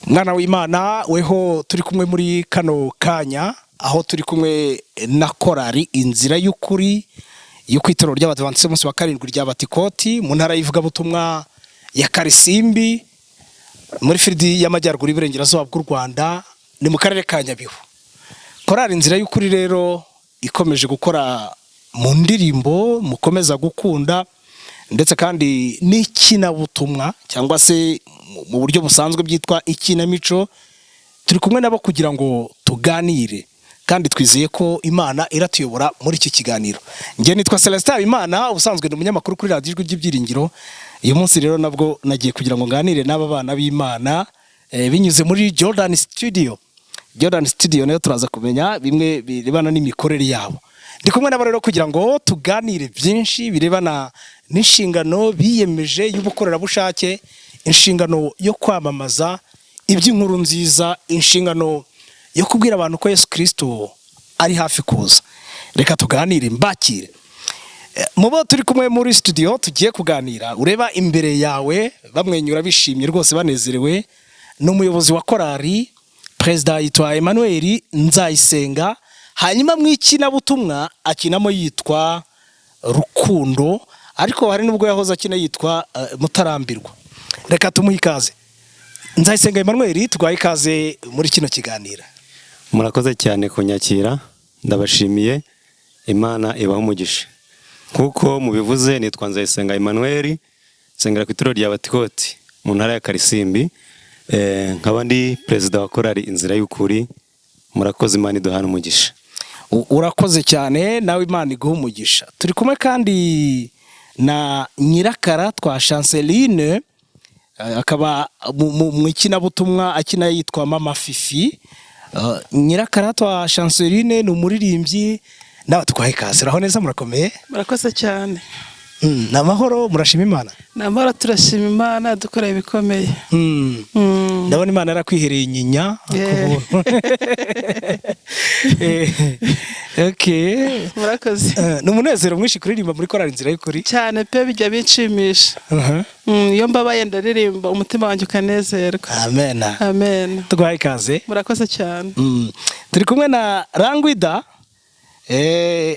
mwana w'Imana weho turi kumwe muri kano kanya aho turi kumwe na korari inzira y'ukuri yo kwitero ry'Abadventiste munsi wa karindwi rya Batikoti mu ntara y'ivuga butumwa ya Karisimbi muri firidi y'amajyaruguru y'Iburengerazuba bw'u Rwanda ni mu karere ka Nyabihu. Korari inzira y'ukuri rero ikomeje gukora mu ndirimbo mukomeza gukunda ndetse kandi n'ikinabutumwa cyangwa se mu buryo busanzwe byitwa ikinamico. Turi kumwe nabo kugira ngo tuganire kandi twizeye ko Imana iratuyobora muri iki kiganiro. Ngiye nitwa Celestin Imana, ubusanzwe ni umunyamakuru kuri Radio Ijwi ry'Ibyiringiro. Uyu munsi rero nabwo nagiye kugira ngo nganire n'aba bana b'Imana binyuze muri Jordan Studio. Jordan Studio nayo turaza kumenya bimwe birebana n'imikorere yabo. Ndi kumwe nabo rero kugira ngo tuganire byinshi birebana n'inshingano biyemeje y'ubukorerabushake, inshingano yo kwamamaza iby'inkuru nziza, inshingano yo kubwira abantu ko Yesu Kristo ari hafi kuza. Reka tuganire mbakire. Mubo turi kumwe muri studio tugiye kuganira, ureba imbere yawe bamwenyura bishimye rwose banezerewe, n'umuyobozi wa korari President yitwa Emmanuel Nzayisenga, hanyuma mw'ikinabutumwa akinamo yitwa Rukundo, ariko hari nubwo yahoze akina yitwa Mutarambirwa. Reka tumuhe ikaze. Nzayisenga Emmanuel, tugwaye ikaze muri kino kiganiro. Murakoze cyane kunyakira, ndabashimiye. Imana ibahe umugisha. Kuko mubivuze nitwa Nzayisenga Emmanuel, nsengera ku ituro rya Batikoti mu ntara ya Karisimbi, nkaba ndi President wa korari inzira y'ukuri. Murakoze, Imana iduhana umugisha. Urakoze cyane, nawe Imana iguha umugisha. Turi kumwe kandi na Nyirakara twa Chanceline, akaba mu ikinabutumwa akina yitwa Mama Fifi. Nyirakara twa Chanceline ni umuririmbyi, nawe tugwaye ikaze. Uraho neza, murakomeye? Murakoze cyane. Namahoro, murashima Imana? Namahoro, turashima Imana, dukoreye bikomeye. Ndabona Imana yarakwihereye inyinya. Okay. Murakoze. Ni umunezero mwinshi kuririmba muri korari inzira y'ukuri. Cyane pe, bijya binshimisha. Iyo mbabaye ndaririmba umutima wanjye ukanezerwa. Amen. Amen. Tugwaye ikaze. Murakoze cyane. Turi kumwe na Rangwida.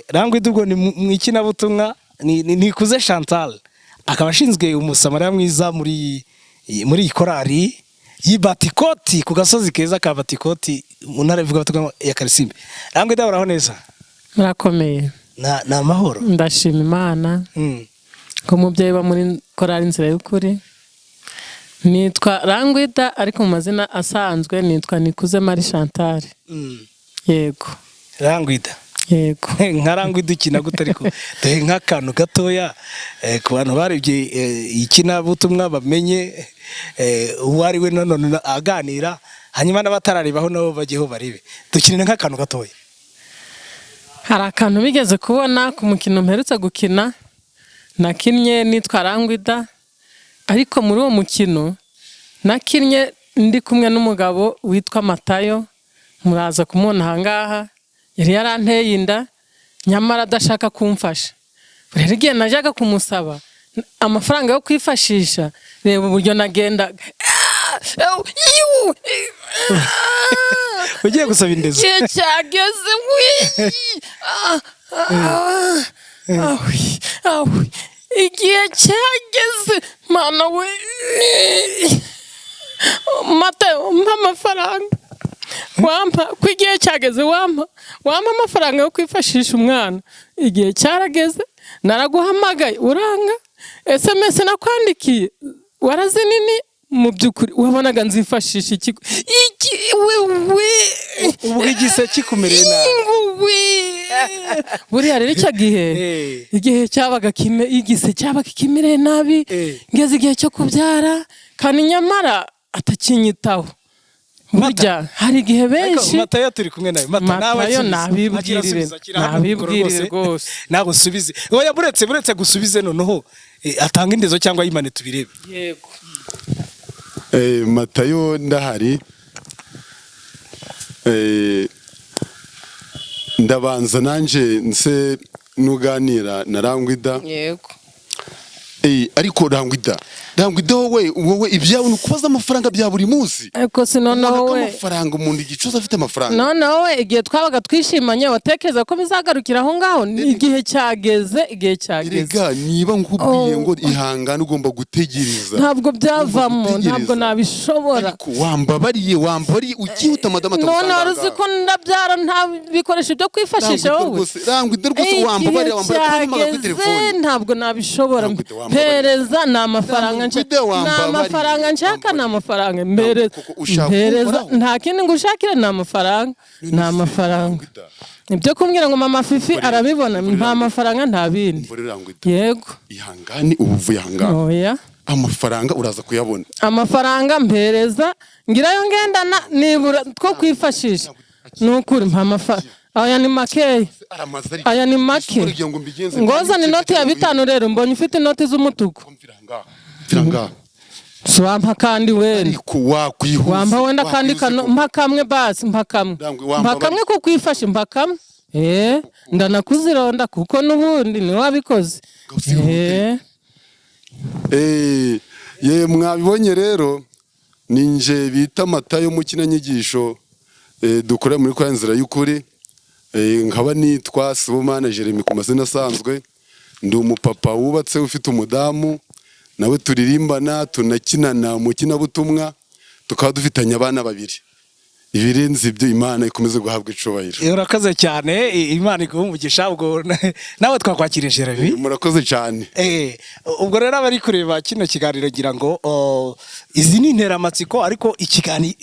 Rangwida ubwo ni mw'ikinabutumwa nikuze Chantal, akaba ashinzwe umusamariya mwiza muri korari y'Ibatikoti ku gasozi keza ka Batikoti mu ntara ivuga butumwa ya Karisimbi. Rangwida, uraho neza? Murakomeye. Na amahoro. Ndashima Imana. Ko mubyeyi ba muri korari inzira y'ukuri. Nitwa Rangwida ariko mu mazina asanzwe nitwa Nikuze Marie Chantal. Yego. Rangwida. Yego. Nka Rangwida ukina gute ariko duhe nk'akantu gatoya ku bantu barebye ikinabutumwa bamenye uwo ari we none aganira, hanyuma n'abatararibaho nabo bagiyeho barebe. Dukinira nk'akantu gatoya. Hari akantu bigeze kubona ku mukino mperutse gukina, nakinnye nitwa Rangwida, ariko muri uwo mukino nakinnye ndi kumwe n'umugabo witwa Matayo, muraza kumubona ahangaha. Yari yaranteye inda nyamara adashaka kumfasha. Rero igihe najyaga kumusaba amafaranga yo kwifashisha, reba uburyo nagendaga ugiye gusaba indezo. cyageze igihe cyageze, mana we, Matayo mpa amafaranga. Wampa ku igihe cyageze, wampa amafaranga yo kwifashisha umwana. Igihe cyarageze, naraguhamagaye uranga, SMS nakwandikiye warazinini. Mu byukuri wabonaga nzifashisha iki wewe ubu igise kikumereye nabi. Buriya rero icyo gihe igihe cyabaga igise cyabaga kimereye nabi, ngeze igihe cyo kubyara kandi nyamara atakinyitaho. Burya hari igihe benshi Matayo turi kumwe nawe. Matayo nabibwirire rwose. Nago subize. Oya buretse gusubize noneho atanga indezo cyangwa yimane tubirebe. Yego. Matayo ndahari. Ndabanza nanje nse nuganira na Rangwida. Yego. ariko Rangwida wowe ibyawe ni ukubaza amafaranga bya buri munsi. ariko si noneho we amafaranga umuntu igicuza afite amafaranga. noneho we igihe twabaga twishimanye watekereza ko bizagarukira aho ngaho igihe cyageze Erega niba nkubwiye ngo ihangane ugomba gutegereza. ntabwo byavamo ntabwo nabishobora. ariko wambabariye ukihuta madama none waruzi ko ndabyara nta bikoresho byo kwifashisha wowe. Rangwida rwose wambabariye kumpamagara kuri telefone. ntabwo nabishobora. Mpereza ni amafaranga nshaka ni amafaranga mpereza nta kindi ngushakira ni amafaranga ibyo kumbwira ngo mama Fifi arabibona nta mafaranga nta bindi. Yego ihangane ubuvuye ahangaha. Oya amafaranga uraza kuyabona. amafaranga mpereza ngirayo ngendana nibura two kwifashisha nukuri mpa amafaranga. Aya ni makeya. Aya ni make. Ngozana inoti ya 5 rero mbonye ufite inoti z'umutuku. Viranga. Swampa kandi we. Ariko wakwihuza. Wamba wenda kandi mpakamwe basi mpakamwe. Mpakamwe ko kwifasha mpakamwe. Ndanakuzironda kuko nubundi ni wabikoze. Ye mwabibonye rero ninje bita Matayo mu kinanyigisho dukora muri kwa nzira y'ukuri. Nkaba nitwa Sibomana Jeremy ku mazina asanzwe. Ndi umupapa wubatse ufite umudamu nawe turirimbana tunakinana mu kinabutumwa tukaba dufitanye abana 2. Ibirenze ibyo Imana ikomeze guhabwa icubahiro. Urakoze cyane Imana iguhumugisha ubwo nawe twakwakiriye Jeremy. Murakoze cyane. Ubwo rero abari kureba kino kiganiro gira ngo izi ni interamatsiko ariko ikigani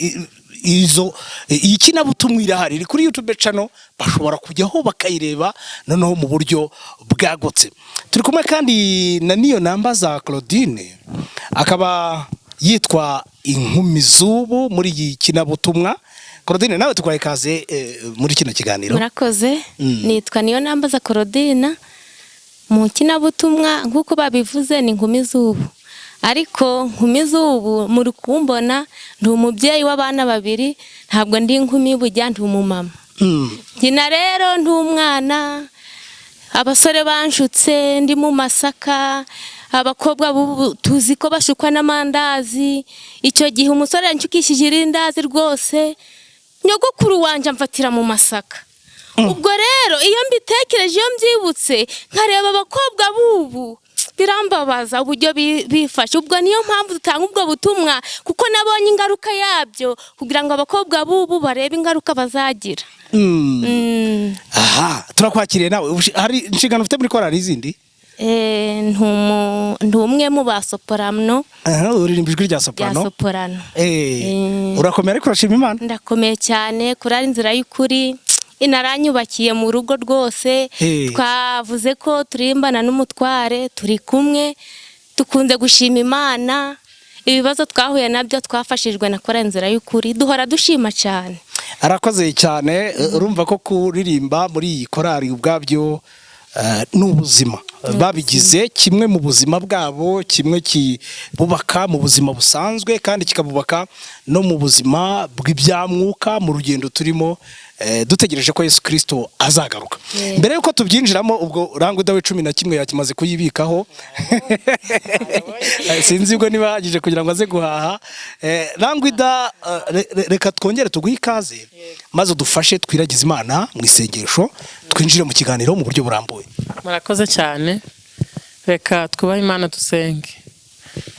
iyi kinabutumwa irahari iri kuri YouTube channel bashobora kujyaho bakayireba noneho mu buryo bwagutse. Turi kumwe kandi na niyo namba za Claudine akaba yitwa Inkumi z'ubu muri iyi kinabutumwa. Claudine nawe tukwaye kaze muri kino kiganiro. Murakoze. Nitwa niyo namba za Claudine mu kinabutumwa nkuko babivuze ni Inkumi z'ubu. Ariko Inkumi z'ubu muri kumbona ndi umubyeyi w'abana 2 ntabwo ndi inkumi bujya ndi umumama. Nkina rero ndi umwana abasore banshutse ndi mu Masaka abakobwa tuzi ko bashukwa n'amandazi. Icyo gihe umusore yanshukishije irindazi rwose nyogokuru wanje amfatira mu Masaka. Ubwo rero iyo mbitekereje iyo mbyibutse nkareba abakobwa bubu birambabaza uburyo bifashe. Ubwo niyo mpamvu dutanga ubwo butumwa kuko nabonye ingaruka yabyo kugira ngo abakobwa bubu barebe ingaruka bazagira. Aha turakwakiriye nawe hari inshingano ufite muri korali izindi? Ntumwe mu basoprano. Uririmba ijwi rya soprano. Urakomeye ariko urashima Imana? Ndakomeye cyane kurari inzira y'ukuri. Inaranyubakiye mu rugo rwose. Twavuze ko turimbana n'umutware turi kumwe tukunze gushima Imana. Ibibazo twahuye nabyo twafashijwe na korali inzira y'ukuri duhora dushima cyane. Arakoze cyane urumva ko kuririmba muri iyi korali ubwabyo n'ubuzima babigize kimwe mu buzima bwabo kimwe kibubaka mu buzima busanzwe kandi kikabubaka no mu buzima bw'ibyamwuka mu rugendo turimo dutegereje ko Yesu Kristo azagaruka. Mbere yuko tubyinjiramo ubwo Rangwida we 11 yakimaze kuyibikaho sinzi ubwo niba hagije kugira ngo aze guhaha. Rangwida reka twongere tuguhe ikaze maze dufashe twiragize Imana mu isengesho twinjire mu kiganiro mu buryo burambuye. Murakoze cyane. Reka twubahe Imana dusenge.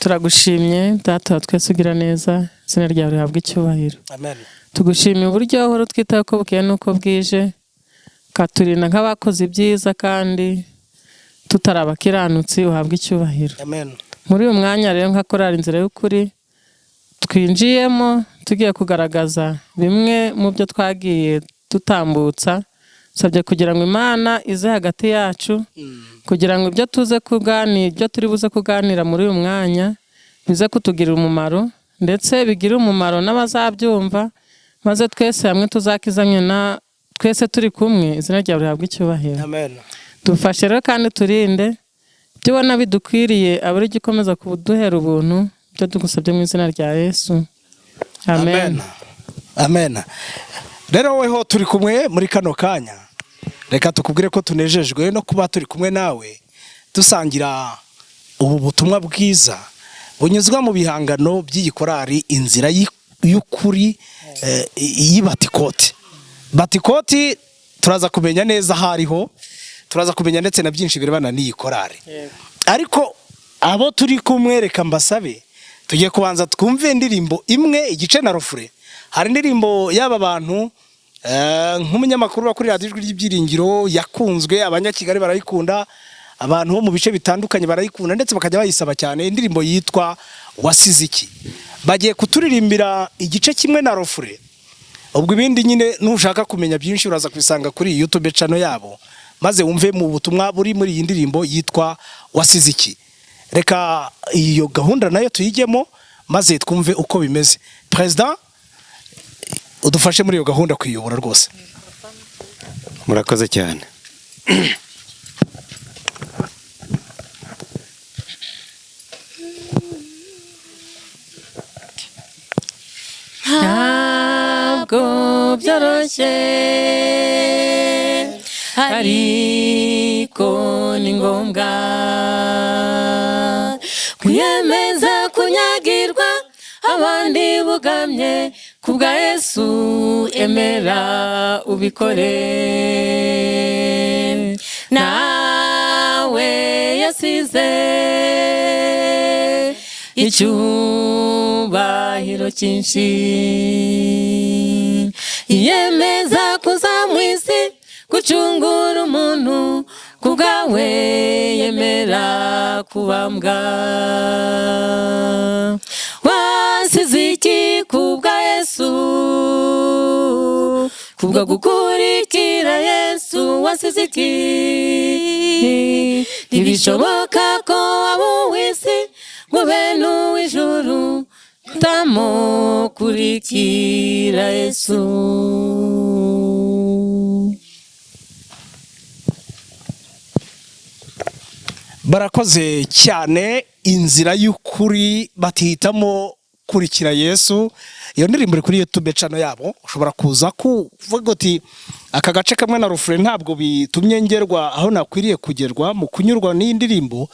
Turagushimye data twese ugira neza izina ryawe rihabwe icyubahiro. Amen. Tugushimiye uburyo uhora twitaho ko bukeye nuko bwije katurinda nk'abakoze ibyiza kandi tutarabakiranutsi uhabwe icyubahiro. Amen. Muri uyu mwanya rero nka korali inzira y'ukuri twinjiyemo tugiye kugaragaza bimwe mu byo twagiye tutambutsa. Sabye kugira ngo Imana ize hagati yacu kugira ngo ibyo tuze kuganira ibyo turi buze kuganira muri uyu mwanya bize kutugirira umumaro ndetse bigire umumaro n'abazabyumva maze twese hamwe tuzakizanye na twese turi kumwe izina ryawe rihabwe icyubahiro. Amen. Dufashe rero kandi turinde ibyo ubona bidukwiriye abari gikomeza kuduhera ubuntu byo tugusabye mu izina rya Yesu. Amen. Amen. Rero weho turi kumwe muri kano kanya reka tukubwire ko tunejejwe no kuba turi kumwe nawe dusangira ubu butumwa bwiza bunyuzwa mu bihangano by'iyi korari inzira y'ukuri y'Ibatikoti. Batikoti turaza kumenya neza hariho, turaza kumenya ndetse na byinshi birebana n'iyi korari. Ariko abo turi kumwereka mbasabe tugiye kubanza twumve indirimbo imwe igice na refure. Hari indirimbo y'aba bantu nk'umunyamakuru wa kuri Radio Ijwi ry'Ibyiringiro yakunzwe, abanyakigali barayikunda, abantu bo mu bice bitandukanye barayikunda ndetse bakajya bayisaba cyane. Indirimbo yitwa Wasize iki. Bagiye kuturirimbira igice kimwe na refure. Ubwo ibindi nyine nushaka kumenya byinshi uraza kubisanga kuri YouTube channel yabo, maze wumve mu butumwa buri muri iyi ndirimbo yitwa Wasize iki. Reka iyo gahunda nayo tuyigemo maze twumve uko bimeze. President udufashe muri iyo gahunda kuyobora rwose. Murakoze cyane. Ntabwo byoroshye ariko ni ngombwa kwiyemeza kunyagirwa abandi bugamye kubwa Yesu, emera ubikore. Nawe yasize icyubahiro cyinshi, yiyemeza kuza mu isi gucungura umuntu kubwawe, yemera kubambwa. Wasize iki kubwa Yesu, kubwa gukurikira Yesu? Wasize iki? Ntibishoboka ko abo w'isi ngo bene uw'ijuru utamukurikira Yesu. Barakoze cyane. Inzira y'ukuri batihitamo kurikira Yesu. Iyo ndirimbo iri kuri YouTube channel yabo, ushobora kuza kuvuga uti aka gace kamwe na refure ntabwo bitumye ngerwa aho nakwiriye kugerwa mu kunyurwa n'indirimbo.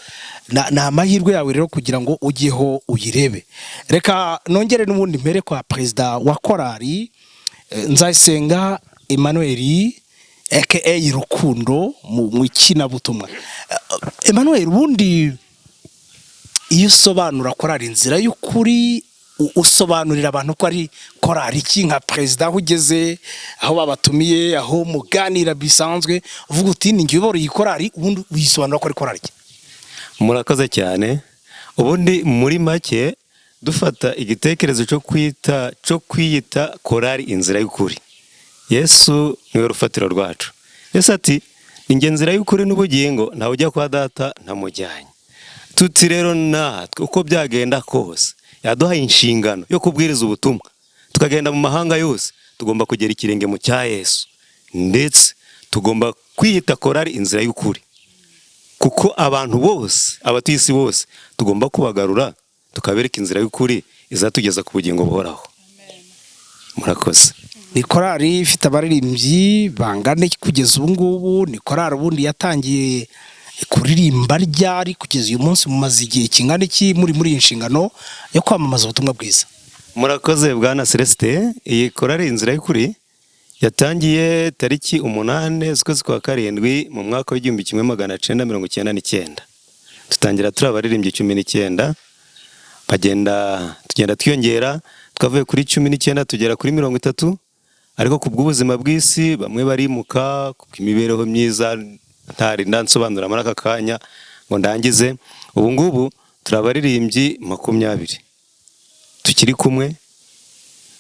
Na amahirwe yawe rero kugira ngo ujyeho uyirebe. Reka nongere n'ubundi mpere kwa Perezida wa korari Nzayisenga Emmanuel aka Rukundo mu ikinabutumwa. Emmanuel, ubundi iyo usobanura korari inzira y'ukuri usobanurira abantu ko ari korari iki nka Perezida aho ugeze, aho babatumiye, aho muganira bisanzwe, uvuga uti ni ngiye ubora iyi korari, ubundi uyisobanura ko ari korari iki? Murakoze cyane. Ubundi muri make dufata igitekerezo cyo kwiyita korari inzira y'ukuri, Yesu niwe rufatiro rwacu. Yesu ati ninjye nzira y'ukuri n'ubugingo, ntawe ujya kwa data ntamujyanye. Tuti rero natwe uko byagenda kose yaduhaye inshingano yo kubwiriza ubutumwa, tukagenda mu mahanga yose, tugomba kugera ikirenge mu cya Yesu, ndetse tugomba kwiyita korari inzira y'ukuri, kuko abantu bose, abatuye isi bose tugomba kubagarura tukabereka inzira y'ukuri izatugeza ku bugingo buhoraho. Murakoze. Ni korari ifite abaririmbyi bangane kugeza ubu ngubu? Ni korari ubundi yatangiye kuririmba ryari kugeza uyu munsi mumaze igihe kingana iki muri inshingano yo kwamamaza ubutumwa bwiza? Murakoze Bwana Celestin. Iyi korari inzira y'ukuri yatangiye tariki 8 z'ukwezi kwa karindwi mu mwaka w'1999. Tutangira turi abaririmbyi 19, tugenda twiyongera, twavuye kuri 19 tugera kuri 30, ariko kubw'ubuzima bw'isi bamwe barimuka, kuko imibereho myiza ntari ndansobanura muri aka kanya ngo ndangize. Ubu ngubu turi abaririmbyi 20 tukiri kumwe,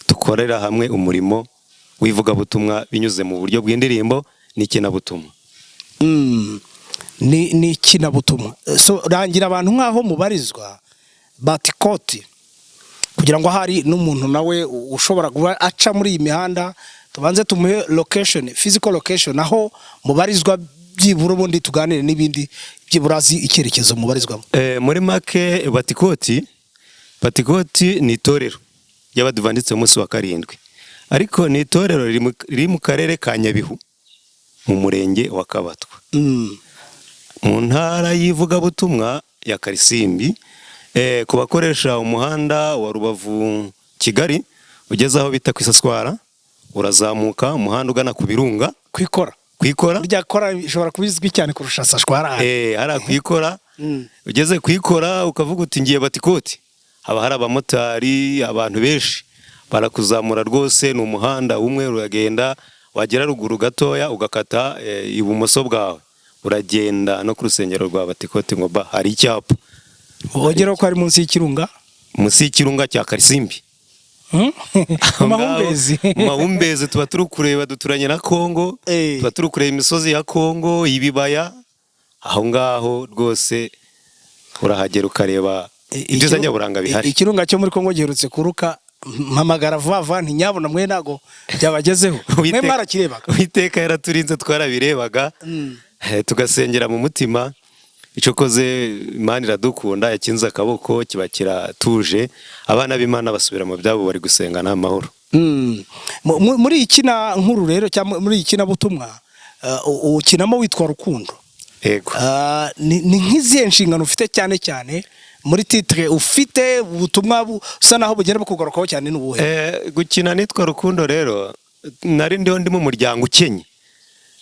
dukorera hamwe umurimo w'ivugabutumwa binyuze mu buryo bw'indirimbo n'ikinabutumwa. Ni ikinabutumwa. So rangira abantu nkaho mubarizwa Batikoti, kugira ngo hari n'umuntu nawe ushobora kuba aca muri iyi mihanda, tubanze tumuhe location, physical location aho mubarizwa, byibura ubundi tuganire n'ibindi byiburazi icyerekezo mubarizwamo. Muri make Batikoti ni itorero y'abadivanditse umunsi wa karindwi, ariko ni itorero riri mu karere ka Nyabihu mu murenge wa Kabatwa, mu ntara y'ivugabutumwa ya Karisimbi. Ku bakoresha umuhanda wa Rubavu Kigali ugeze aho bita ku Isaswara, urazamuka umuhanda ugana ku Birunga kwikora rya kora ishobora kubizwi cyane kurusha Sashwara. Hari kwikora. Ugeze kwikora ukavuga uti ngiye Batikoti, haba hari abamotari, abantu benshi barakuzamura rwose. Ni umuhanda umwe uragenda, wagera ruguru gatoya ugakata ibumoso bwawe uragenda no ku rusengero rwa Batikoti ngo hari icyapa wogera ko ari munsi y'ikirunga cya Karisimbi. Mahumbezi tuba turi kureba, duturanye na Kongo, tuba turi kureba imisozi ya Kongo, ibibaya. Aho ngaho rwose urahagera ukareba ibyiza nyaburanga bihari. Ikirunga cyo muri Kongo giherutse kuruka, mpamagara vuba ntinyabona mwe nago byabagezeho. Mwe mwarakirebaga? Uwiteka yaraturinze twarabirebaga, tugasengera mu mutima. Icyo koze Imana iradukunda, yakinze akaboko kiba kiratuje, abana b'Imana basubira mu byabo bari gusenga n'amahoro. Muri ikina nkuru rero cyangwa muri ikina butumwa ukinamo witwa Rukundo. Yego. Ni nk'izihe nshingano ufite cyane cyane muri titre ufite ubutumwa busa naho bugenda bukugarukaho cyane n'ubuhe? Gukina nitwa Rukundo rero nari ndi mu muryango ukenye,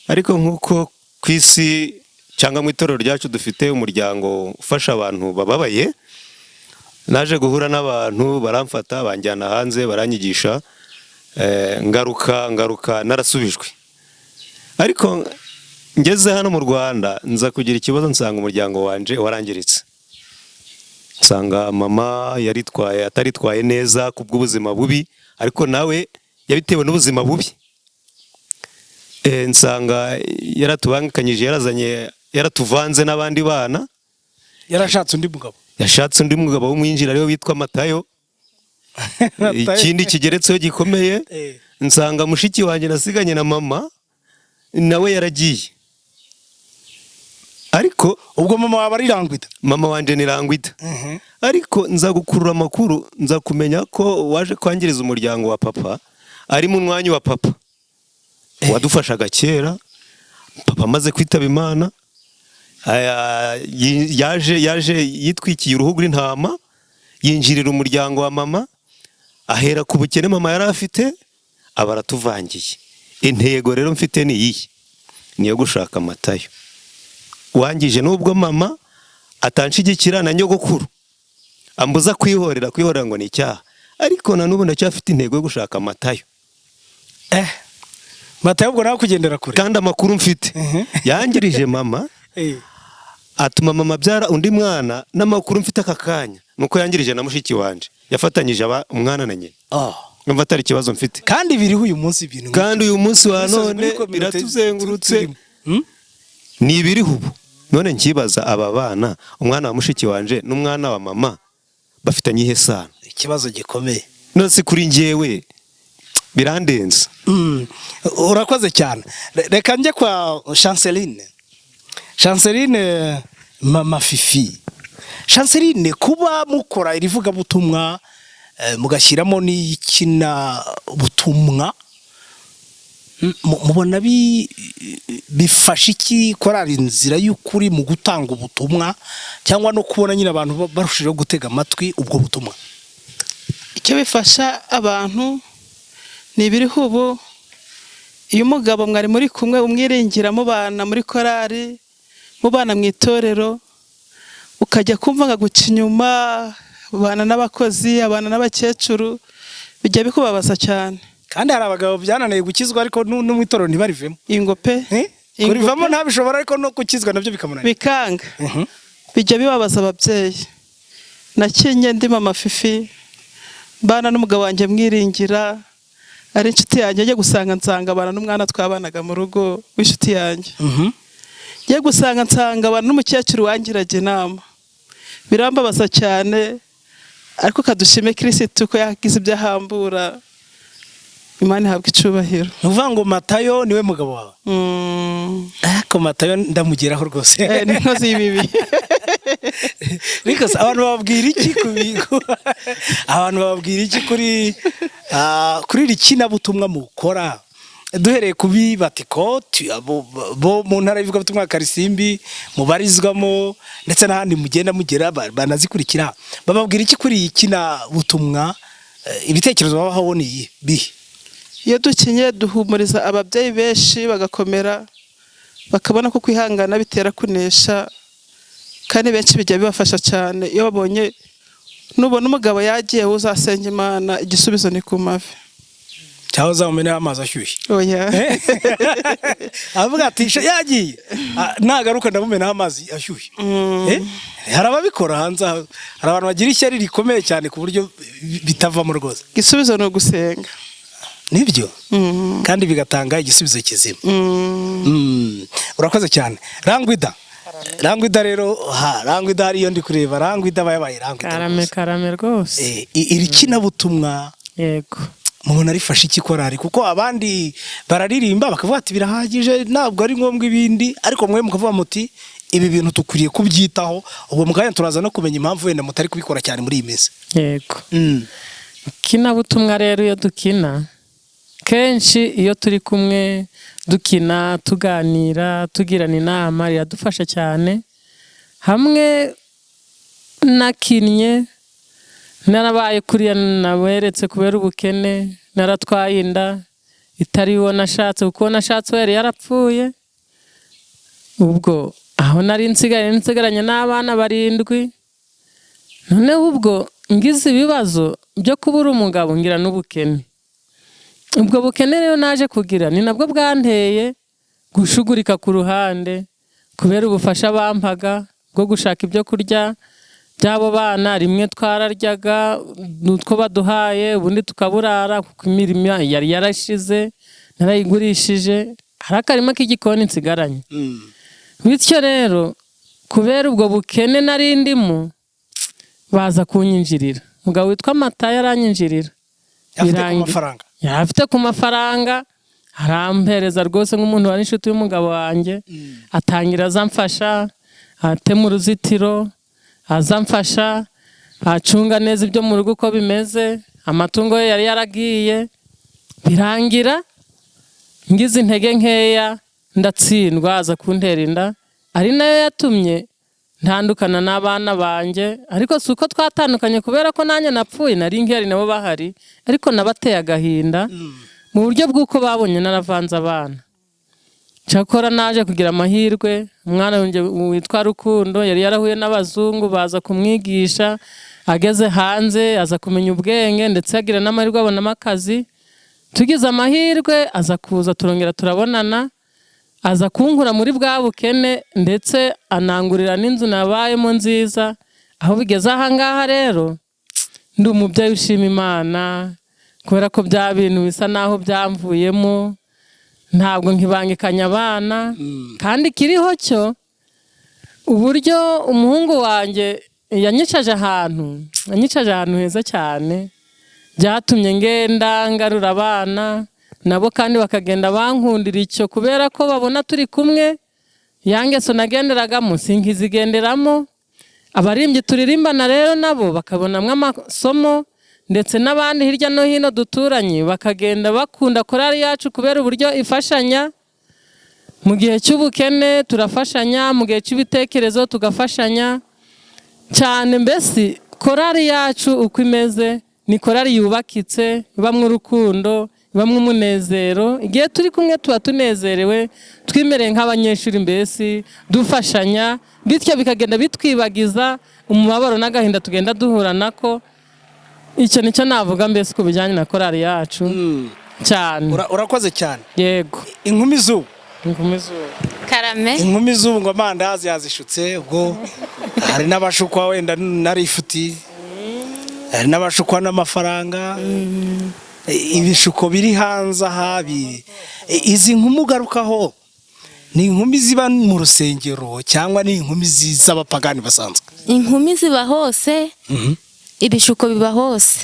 ariko nk'uko ku isi cyangwa mu itorero ryacu dufite umuryango ufasha abantu bababaye, naje guhura n'abantu baramfata banjyana hanze baranyigisha, ngaruka narasubijwe. Ariko ngeze hano mu Rwanda nza kugira ikibazo, nsanga umuryango wanje warangiritse. Nsanga mama ataritwaye neza kubw'ubuzima bubi, ariko nawe yabitewe n'ubuzima bubi. Nsanga yaratubangikanyije, yaratuvanze n'abandi bana. Yarashatse undi mugabo. Yashatse undi mugabo w'umwinjira ariwe witwa Matayo. Ikindi kigeretseho gikomeye, nsanga mushiki wanjye nasiganye na mama nawe yaragiye. Ariko ubwo mama waba ari Rangwida? Mama wanje ni Rangwida. Ariko nza gukurura amakuru, nza kumenya ko waje kwangiriza umuryango wa papa ari mu mwanya wa papa wadufashaga kera. Papa amaze kwitaba Imana, yaje yitwikiye uruhu rw'intama, yinjirira umuryango wa mama, ahera ku bukene mama yari afite, aba aratuvangiye. Intego rero mfite ni iyi, niyo gushaka Matayo wangije, nubwo mama atanshigikira na nyogokuru ambuza kwihorera ngo ni icyaha, ariko na n'ubu ndacyafite intego yo gushaka Matayo. Matayo ubwo nawe kugendera kure, kandi amakuru mfite yangirije mama, atuma mama abyara undi mwana. N'amakuru mfite aka kanya nuko yangirije na mushiki wanje, yafatanyije umwana na nyina. Numva atari ikibazo mfite, kandi biriho uyu munsi ibintu, kandi uyu munsi wa none biratuzengurutse, ni ibiriho ubu. None nkibaza, aba bana, umwana wa mushiki wanje n'umwana wa mama bafitanye ihe sano? Ikibazo gikomeye. None si kuri njyewe birandenze. Urakoze cyane. Reka njye kwa Chanceline mama Fifi. Chanceline, kuba mukora irivuga butumwa mugashyiramo n'ikina butumwa, mubona bifasha iki korari inzira y'ukuri mu gutanga ubutumwa, cyangwa no kubona nyine abantu barushijeho gutega amatwi ubwo butumwa? Icyo bifasha abantu ni ibiriho ubu. Iyo umugabo mwari muri kumwe umwiringira, mubana muri korari, mubana mu itorero, ukajya kumva ngaguca inyuma, ubana n'abakozi, abana n'abakecuru, bijya bikubabaza cyane. Kandi hari abagabo byananiye gukizwa ariko no mu itorero ntibarivemo. Ingope kurivamo ntabishobora, ariko no gukizwa nabyo bikamunanira, bikanga. Bijya bibabaza ababyeyi. Nakinye ndi mama Fifi, bana n'umugabo wanjye mwiringira, ari inshuti yanjye, ajya gusanga nsanga abana n'umwana twabanaga mu rugo w'inshuti yanjye. Njye gusanga nsanga abana n'umukecuru wangiraga inama, birambabaza cyane. Ariko kadushime Kristo ko yagize ibyo ahambura, Imana ihabwa icubahiro. Nuvuga ngo Matayo niwe mugabo wawe? Ko Matayo ndamugeraho rwose. Ni nkozi y'ibibi. Because abantu bababwira iki kubigo? Abantu bababwira iki kuri rikina butumwa mukora? duhereye kubi batikoti bo mu ntara y'ivugabutumwa Karisimbi mubarizwamo ndetse n'ahandi mugenda mugera banazikurikira bababwira iki kuri iyi kina butumwa ibitekerezo baba haboneye bihe iyo dukinye duhumuriza ababyeyi benshi bagakomera bakabona ko kwihangana bitera kunesha kandi benshi bijya bibafasha cyane iyo babonye nubona umugabo yagiye uzasenga Imana igisubizo ni ku mavi cyangwa uzamumena amazi ashyushye oya avuga ati yagiye nagaruka ndamumena amazi ashyushye hari ababikora hanze hari abantu bagira ishyari rikomeye cyane ku buryo bitavamo rwose igisubizo ni ugusenga nibyo kandi bigatanga igisubizo kizima urakoze cyane Rangwida rero Rangwida hariyo ndi kureba Rangwida bayabaye Rangwida karame rwose iri kinabutumwa yego mubona rifashe iki korari kuko abandi bararirimba bakavuga ati birahagije ntabwo ari ngombwa ibindi ariko mwe mukavuga muti ibi bintu tukuriye kubyitaho ubwo mugaya turaza no kumenya impamvu wenda mutari kubikora cyane muri iyi minsi yego kinabutumwa rero iyo dukina kenshi iyo turi kumwe dukina tuganira tugirana inama riradufasha cyane hamwe nakinnye narabaye kuriya naweretse kubera ubukene naratwaye inda itari uwo nashatse kuko nashatse yari yarapfuye ubwo aho nari nsigaranye n'abana 7 noneho ubwo ngize ibibazo byo kubura umugabo ngira n'ubukene ubwo bukene rero naje kugira ni nabwo bwanteye gushugurika ku ruhande kubera ubufasha bampaga bwo gushaka ibyo kurya byabo bana rimwe twararyaga nutwo baduhaye ubundi tukaburara kuko imirimo yari yarashize narayigurishije hari akarima k'igikoni nsigaranye bityo rero kubera ubwo bukene nari ndimo baza kunyinjirira mugabo witwa Mata yaranyinjirira afite ku mafaranga arampereza rwose nk'umuntu wari inshuti y'umugabo wanjye atangira azamfasha atema uruzitiro azamfasha acunga neza ibyo mu rugo uko bimeze amatungo ye yari yaragiye birangira ngize intege nkeya ndatsindwa aza kuntera inda ari nayo yatumye ntandukana n'abana banjye ariko si uko twatandukanye kubera ko nanjye napfuye nari nkeri nabo bahari ariko nabateye agahinda mu buryo bw'uko babonye naravanze abana cyakora naje kugira amahirwe umwana witwa Rukundo yari yarahuye n'abazungu baza kumwigisha ageze hanze aza kumenya ubwenge ndetse agira n'amahirwe abonamo akazi tugize amahirwe aza kuza turongera turabonana aza kunkura muri bwa bukene ndetse anangurira n'inzu nabayemo nziza aho bigeze aha ngaha rero ndi umubyeyi ushima Imana kubera ko bya bintu bisa naho byamvuyemo ntabwo nkibangikanya abana kandi kiriho cyo uburyo umuhungu wanjye yanyicaje ahantu heza cyane byatumye ngenda ngarura abana nabo kandi bakagenda bankundira icyo kubera ko babona turi kumwe yangeso nagenderagamo sinkizigenderamo abarimbyi turirimbana rero nabo bakabonamwe amasomo ndetse n'abandi hirya no hino duturanye bakagenda bakunda korari yacu kubera uburyo ifashanya mu gihe cy'ubukene turafashanya mu gihe cy'ibitekerezo tugafashanya cyane mbese korari yacu uko imeze ni korari yubakitse ibamwe urukundo ibamwe umunezero igihe turi kumwe tuba tunezerewe twimereye nk'abanyeshuri mbese dufashanya bityo bikagenda bitwibagiza umubabaro n'agahinda tugenda duhura nako icyo nicyo navuga mbese ku bijyanye na korari yacu cyane urakoze cyane yego inkumi z'ubu karame inkumi z'ubu ngo amandazi yazishutse ubwo hari n'abashukwa wenda narifuti hari n'abashukwa n'amafaranga ibishuko biri hanze aha izi nkumi ugarukaho ni inkumi ziba mu rusengero cyangwa ni inkumi z'abapagani basanzwe inkumi ziba hose ibishuko biba hose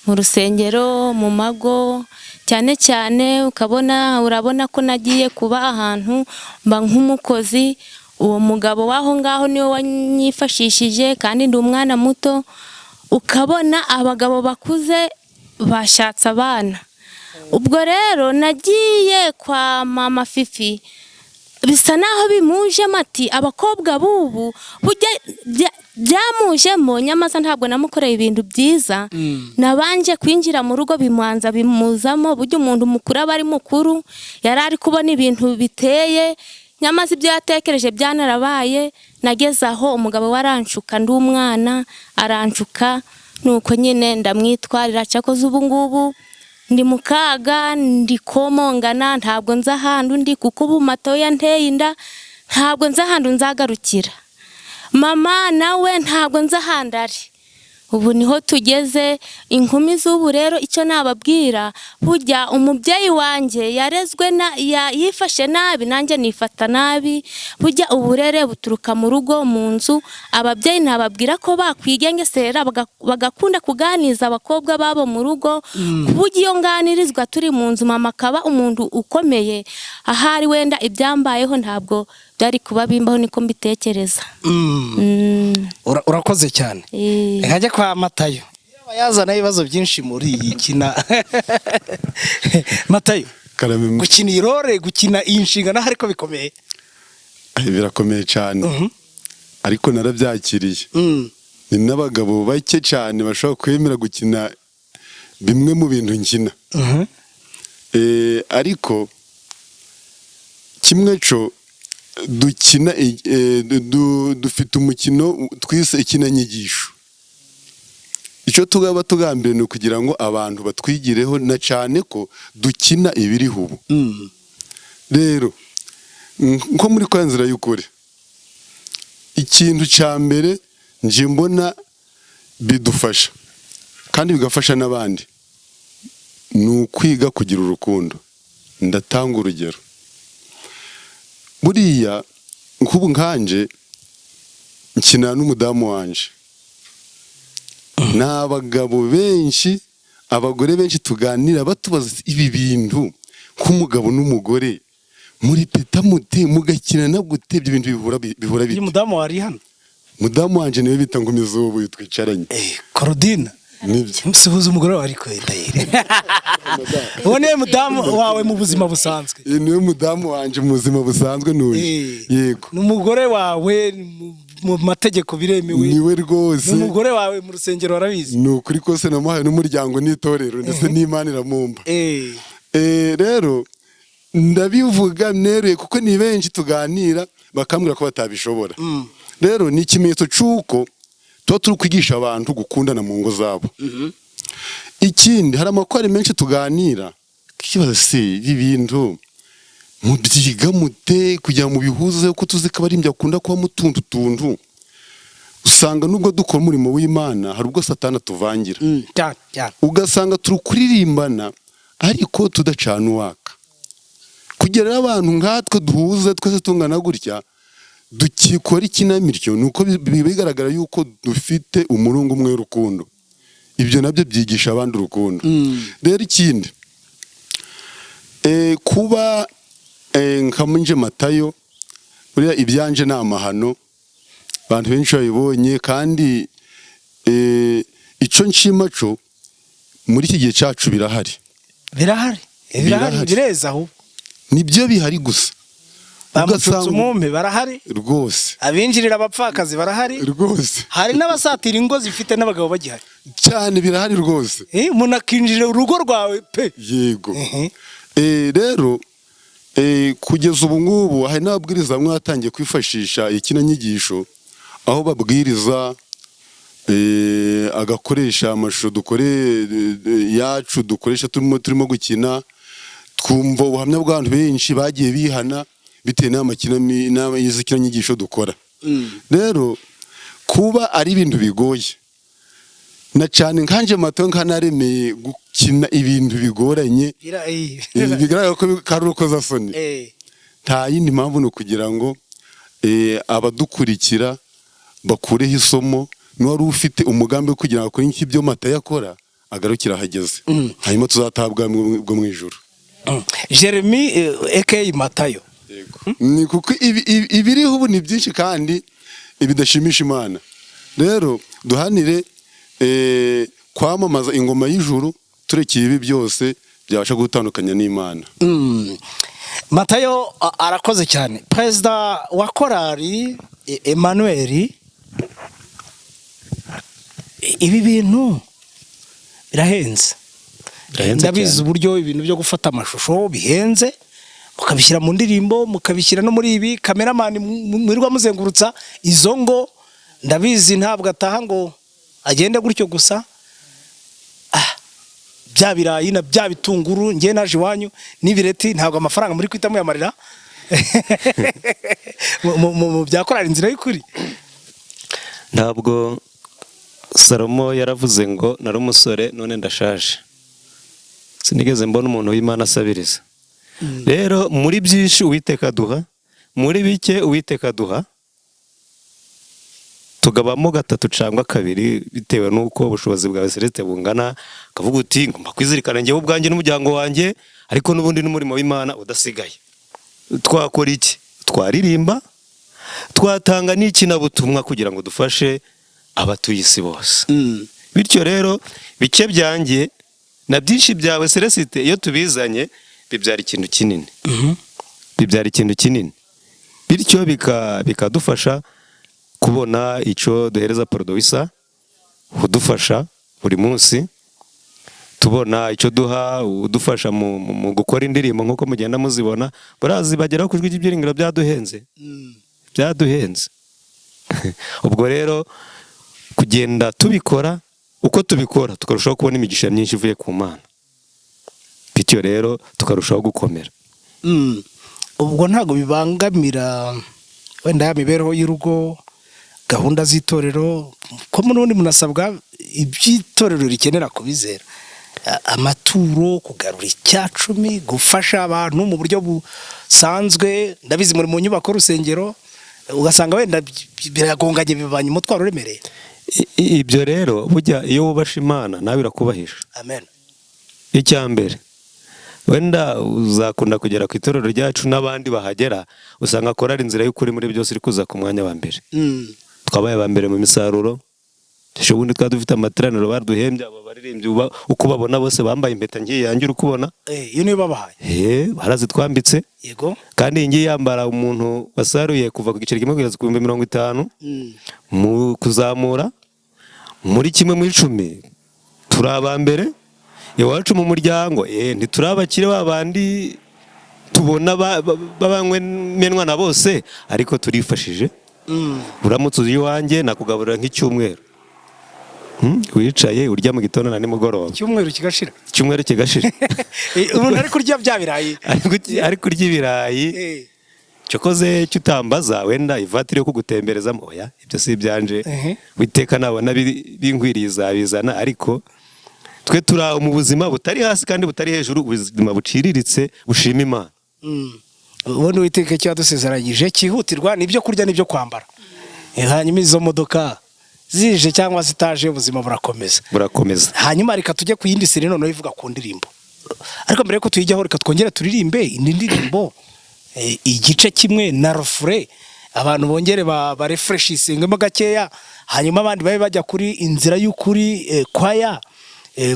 mu rusengero mu mago cyane cyane urabona ko nagiye kuba ahantu mba nk'umukozi uwo mugabo w'aho ngaho niwe wanyifashishije kandi ndi umwana muto ukabona abagabo bakuze bashatse abana ubwo rero nagiye kwa mama Fifi bisa naho bimujemo ati abakobwa bubu byamujemo nyamaza ntabwo namukoreye ibintu byiza nabanje kwinjira mu rugo bimuzamo buryo umuntu mukuru aba ari mukuru yari ari kubona ibintu biteye nyamaze ibyo yatekereje byanarabaye nageze aho umugabo waranshuka ndi umwana aranshuka nuko nyine ndamwitwarira cyakoze ubu ngubu ndi mu kaga ndi komongana ntabwo nza ahantu ndi kuko ubu matoya nteye inda ntabwo nza ahantu nzagarukira mama nawe ntabwo nza ahantu ari ubu niho tugeze inkumi z'ubu rero icyo nababwira burya umubyeyi wanjye yarezwe yifashe nabi nanjye nifata nabi burya uburere buturuka mu rugo mu nzu ababyeyi nababwira ko bakwigengesera bagakunda kuganiza abakobwa babo mu rugo burya iyo nganirizwa turi mu nzu mama akaba umuntu ukomeye ahari wenda ibyambayeho ntabwo byari kuba bimbaho niko mbitekereza. Urakoze cyane. Nkajya kwa Matayo yazana ibibazo byinshi muri iyi kina Matayo gukina irore gukina iyi nshingano ariko bikomeye birakomeye cyane ariko narabyakiriye ni n'abagabo bake cyane bashobora kwemera gukina bimwe mu bintu nkina ariko kimwe cyo dukina dufite umukino twise ikinanyigisho icyo tugaba tugambiriye ni ukugira ngo abantu batwigireho na cyane ko dukina ibiriho ubu rero nko muri kwa nzira y'ukuri ikintu cya mbere nje mbona bidufasha kandi bigafasha n'abandi ni ukwiga kugira urukundo. Ndatanga urugero buriya nk'ubu nkanje nkina n'umudamu wanje n'abagabo benshi abagore benshi tuganira batubaza ibi bintu nk'umugabo n'umugore muri peta mute mugakina na gute ibyo bintu bihura bite. Umudamu wari hano mudamu wanje niwe bita ngo mizubu twicaranye Korodina musuhuza umugore wari kwetayire ubone mudamu wawe mu buzima busanzwe niwe mudamu wanje mu buzima busanzwe n'uyu yego n'umugore wawe mu mategeko biremewe niwe rwose n'umugore wawe mu rusengero warabizi ni ukuri kose namuhaye n'umuryango n'itorero ndetse n'Imana iramumba rero ndabivuga neruye kuko ni benshi tuganira bakambwira ko batabishobora rero ni ikimenyetso cy'uko tuba turi kwigisha abantu gukundana mu ngo zabo. Ikindi hari amakwari menshi tuganira kibaza se ibi bintu mubyiga mute kugira mu bihuze ko tuzi ko abarimbya akunda kuba mutuntu usanga nubwo dukora umurimo w'Imana hari ubwo Satani tuvangira ugasanga turi kuririmbana ariko tudacana uwaka kugira abantu nkatwe duhuze twese tungana gutya dukikora ikinamico nuko bigaragara yuko dufite umurungu umwe w'urukundo. Ibyo nabyo byigisha abandi urukundo. Rero ikindi kuba nkamunje Matayo buriya ibyanje n'amahano abantu benshi babibonye kandi icyo nshimaco muri iki gihe cyacu birahari bireza aho nibyo bihari gusa bamucutse umumpe barahari rwose abinjirira abapfakazi barahari rwose hari n'abasatira ingo zifite n'abagabo bagihari cyane birahari rwose umuntu akinjira urugo rwawe pe yego rero kugeza ubu ngubu hari n'ababwiriza bamwe batangiye kwifashisha ikinanyigisho aho babwiriza agakoresha amashusho yacu dukoresha turimo gukina twumva ubuhamya bw'abantu benshi bagiye bihana bitewe n'ikinanyigisho dukora. Rero kuba ari ibintu bigoye na cyane nkanje Matayo nkanaremeye gukina ibintu bigoranye bigaragara ko kari urukozasoni nta yindi mpamvu ni ukugira ngo abadukurikira bakureho isomo n'uwari ufite umugambi wo kugira ngo akore nk'ibyo Matayo akora agarukira ahageze hanyuma tuzatabwa bwo mu ijuru. Jeremy aka Matayo ni kuko ibiriho ubu ni byinshi kandi ibidashimisha Imana. Rero duhanire kwamamaza ingoma y'ijuru turekeye ibi byose byabasha gutandukanya n'Imana. Matayo arakoze cyane. Perezida wa korali Emmanuel, ibi bintu birahenze. Ndabizi uburyo ibintu byo gufata amashusho bihenze, mukabishyira mu ndirimbo, mukabishyira no muri ibi kameramani mwirirwa muzengurutsa izo ngo. Ndabizi ntabwo ataha ngo agende gutyo gusa. Bya birayi na bya bitunguru ngiye naje iwanyu n'ibireti ntabwo amafaranga muri kwita muyamarira mu byakorara inzira y'ukuri. Ntabwo Salomo yaravuze ngo nari umusore none ndashaje, sinigeze mbona umuntu w'Imana asabiriza. Rero muri byinshi Uwiteka aduha, muri bike Uwiteka aduha, tugabamo gatatu cyangwa kabiri bitewe n'uko ubushobozi bwawe Celeste bungana. Kavuga uti ngomba kwizirikana njyewe ubwanjye n'umuryango wanjye, ariko n'ubundi n'umurimo w'Imana udasigaye. Twakora iki? Twaririmba, twatanga n'ikinabutumwa kugira ngo dufashe abatuye isi bose. Bityo rero bike byanjye na byinshi byawe Celeste iyo tubizanye bibyara ikintu kinini. Bibyara ikintu kinini. Bityo bikadufasha kubona icyo duhereza Producer udufasha buri munsi, tubona icyo duha udufasha mu gukora indirimbo nk'uko mugenda muzibona. Barazi bageraho ku ijwi ry'ibyiringiro byaduhenze, byaduhenze. Ubwo rero kugenda tubikora, uko tubikora tukarushaho kubona imigisha myinshi ivuye ku Mana, bityo rero tukarushaho gukomera. Ubwo ntabwo bibangamira wenda ya mibereho y'urugo, gahunda z'itorero, ko n'ubundi munasabwa iby'itorero rikenera kubizera, amaturo, kugarura icyacumi, gufasha abantu mu buryo busanzwe. Ndabizi muri mu nyubako rusengero, ugasanga wenda biragonganye, bibanye umutwaro uremereye. Ibyo rero burya iyo wubasha Imana nawe irakubahisha. Amen. Icya mbere, wenda uzakunda kugera ku itorero ryacu n'abandi bahagera usanga akora inzira y'ukuri muri byose iri kuza ku mwanya wa mbere. Twabaye ba mbere mu misaruro. Ubundi twari dufite amateraniro baduhembye, abo baririmbyi uko babona bose bambaye impeta ngiye yanjye uri kubona. Iyo niyo babahaye. Barazitwambitse. Yego. Kandi iyi ngiyi yambara umuntu wasaruye kuva ku giceri kimwe kugeza ku 50,000. Mu kuzamura muri 1/10 turi aba mbere. Iwacu mu muryango ntiturabakire babandi tubona babanywe menwa na bose, ariko turifashije. Uramutse uzi iwanjye nakugaburira nk'icyumweru, wicaye urya mu gitondo na nimugoroba, icyumweru kigashira. Umuntu ari kurya bya birayi, ari kurya ibirayi. Cyokoze cyutambaza wenda ivatiri yo kugutemberezamo, oya ibyo si byanje. Witeka nabona bingwiriye izabizana, ariko twe turaho mu buzima butari hasi kandi butari hejuru, ubuzima buciriritse bushima Imana. Ubundi Uwiteka cyo yadusezeranyije cyihutirwa n'ibyo kurya n'ibyo kwambara. Hanyuma izo modoka zije cyangwa zitaje ubuzima burakomeza. Hanyuma reka tujye ku yindi seri noneho ivuga ku ndirimbo. Ariko mbere yuko tuyijyaho reka twongere turirimbe indirimbo igice kimwe na refure, abantu bongere barefreshisingemo gakeya, hanyuma abandi babe bajya kuri inzira y'ukuri kwaya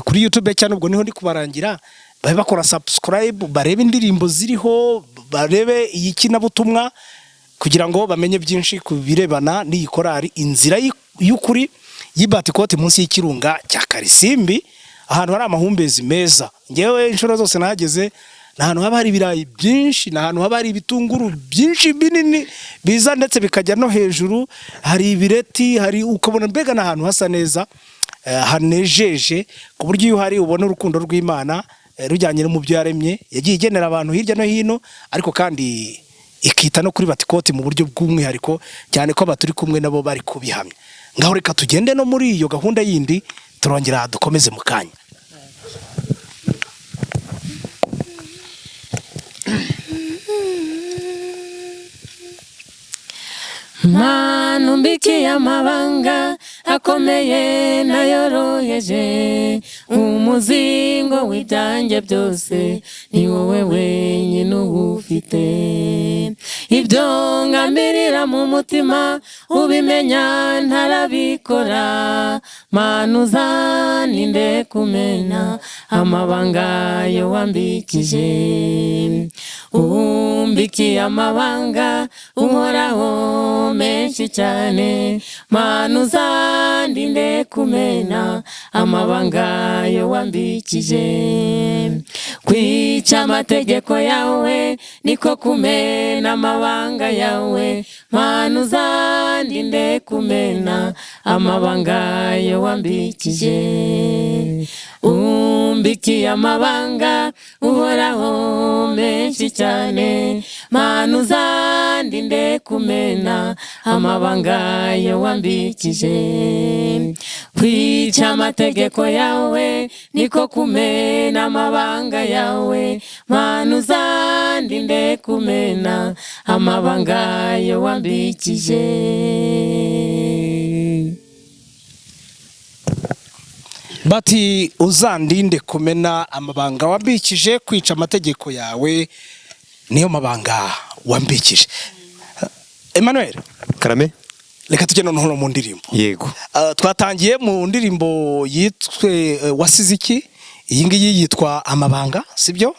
kuri YouTube cyane. Ubwo niho ndi kubarangira, babe bakora subscribe, barebe indirimbo ziriho, barebe iyi kinabutumwa kugira ngo bamenye byinshi ku birebana n'iyi korali inzira y'ukuri y'Ibatikoti munsi y'ikirunga cya Karisimbi, ahantu hari amahumbezi meza. Ngewe inshuro zose nahageze, n'ahantu haba hari ibirayi byinshi, n'ahantu haba hari ibitunguru byinshi binini biza ndetse bikajya no hejuru, hari ibireti, hari ukabona mbega n'ahantu hasa neza, hanejeje ku buryo iyo hari ubona urukundo rw'Imana rujyanye no mu byo yaremye. Yagiye igenera abantu hirya no hino, ariko kandi ikita no kuri Batikoti mu buryo bw'umwihariko, cyane ko abaturi kumwe nabo bari kubihamya. Ngaho reka tugende no muri iyo gahunda yindi, turongera dukomeze mu kanya. Mana umbikiye amabanga akomeye nayoroheje, umuzingo w'ibyanjye byose ni wowe wenyine uwufite. ibyo ngambirira mu mutima ubimenya ntarabikora mana uzaninde kumena amabanga yo wambikije umbikiye amabanga uhoraho menshi cyane mana uzandinde kumena amabanga yo wambikije kwica amategeko yawe niko kumena amabanga yawe mana uzandinde kumena amabanga yo wambikije umbikiye amabanga uhoraho menshi cyane mana uzandinde kumena amabanga yo wambikije kwica amategeko yawe niko kumena amabanga yawe mana uzandinde kumena amabanga yo wambikije. bati uzandinde kumena amabanga wambikije, kwica amategeko yawe niyo mabanga wambikije. Emmanuel Karame, reka tujye noneho mu ndirimbo. yego. Twatangiye mu ndirimbo yitwe wasize iki, iyi ngiyi yitwa amabanga, sibyo?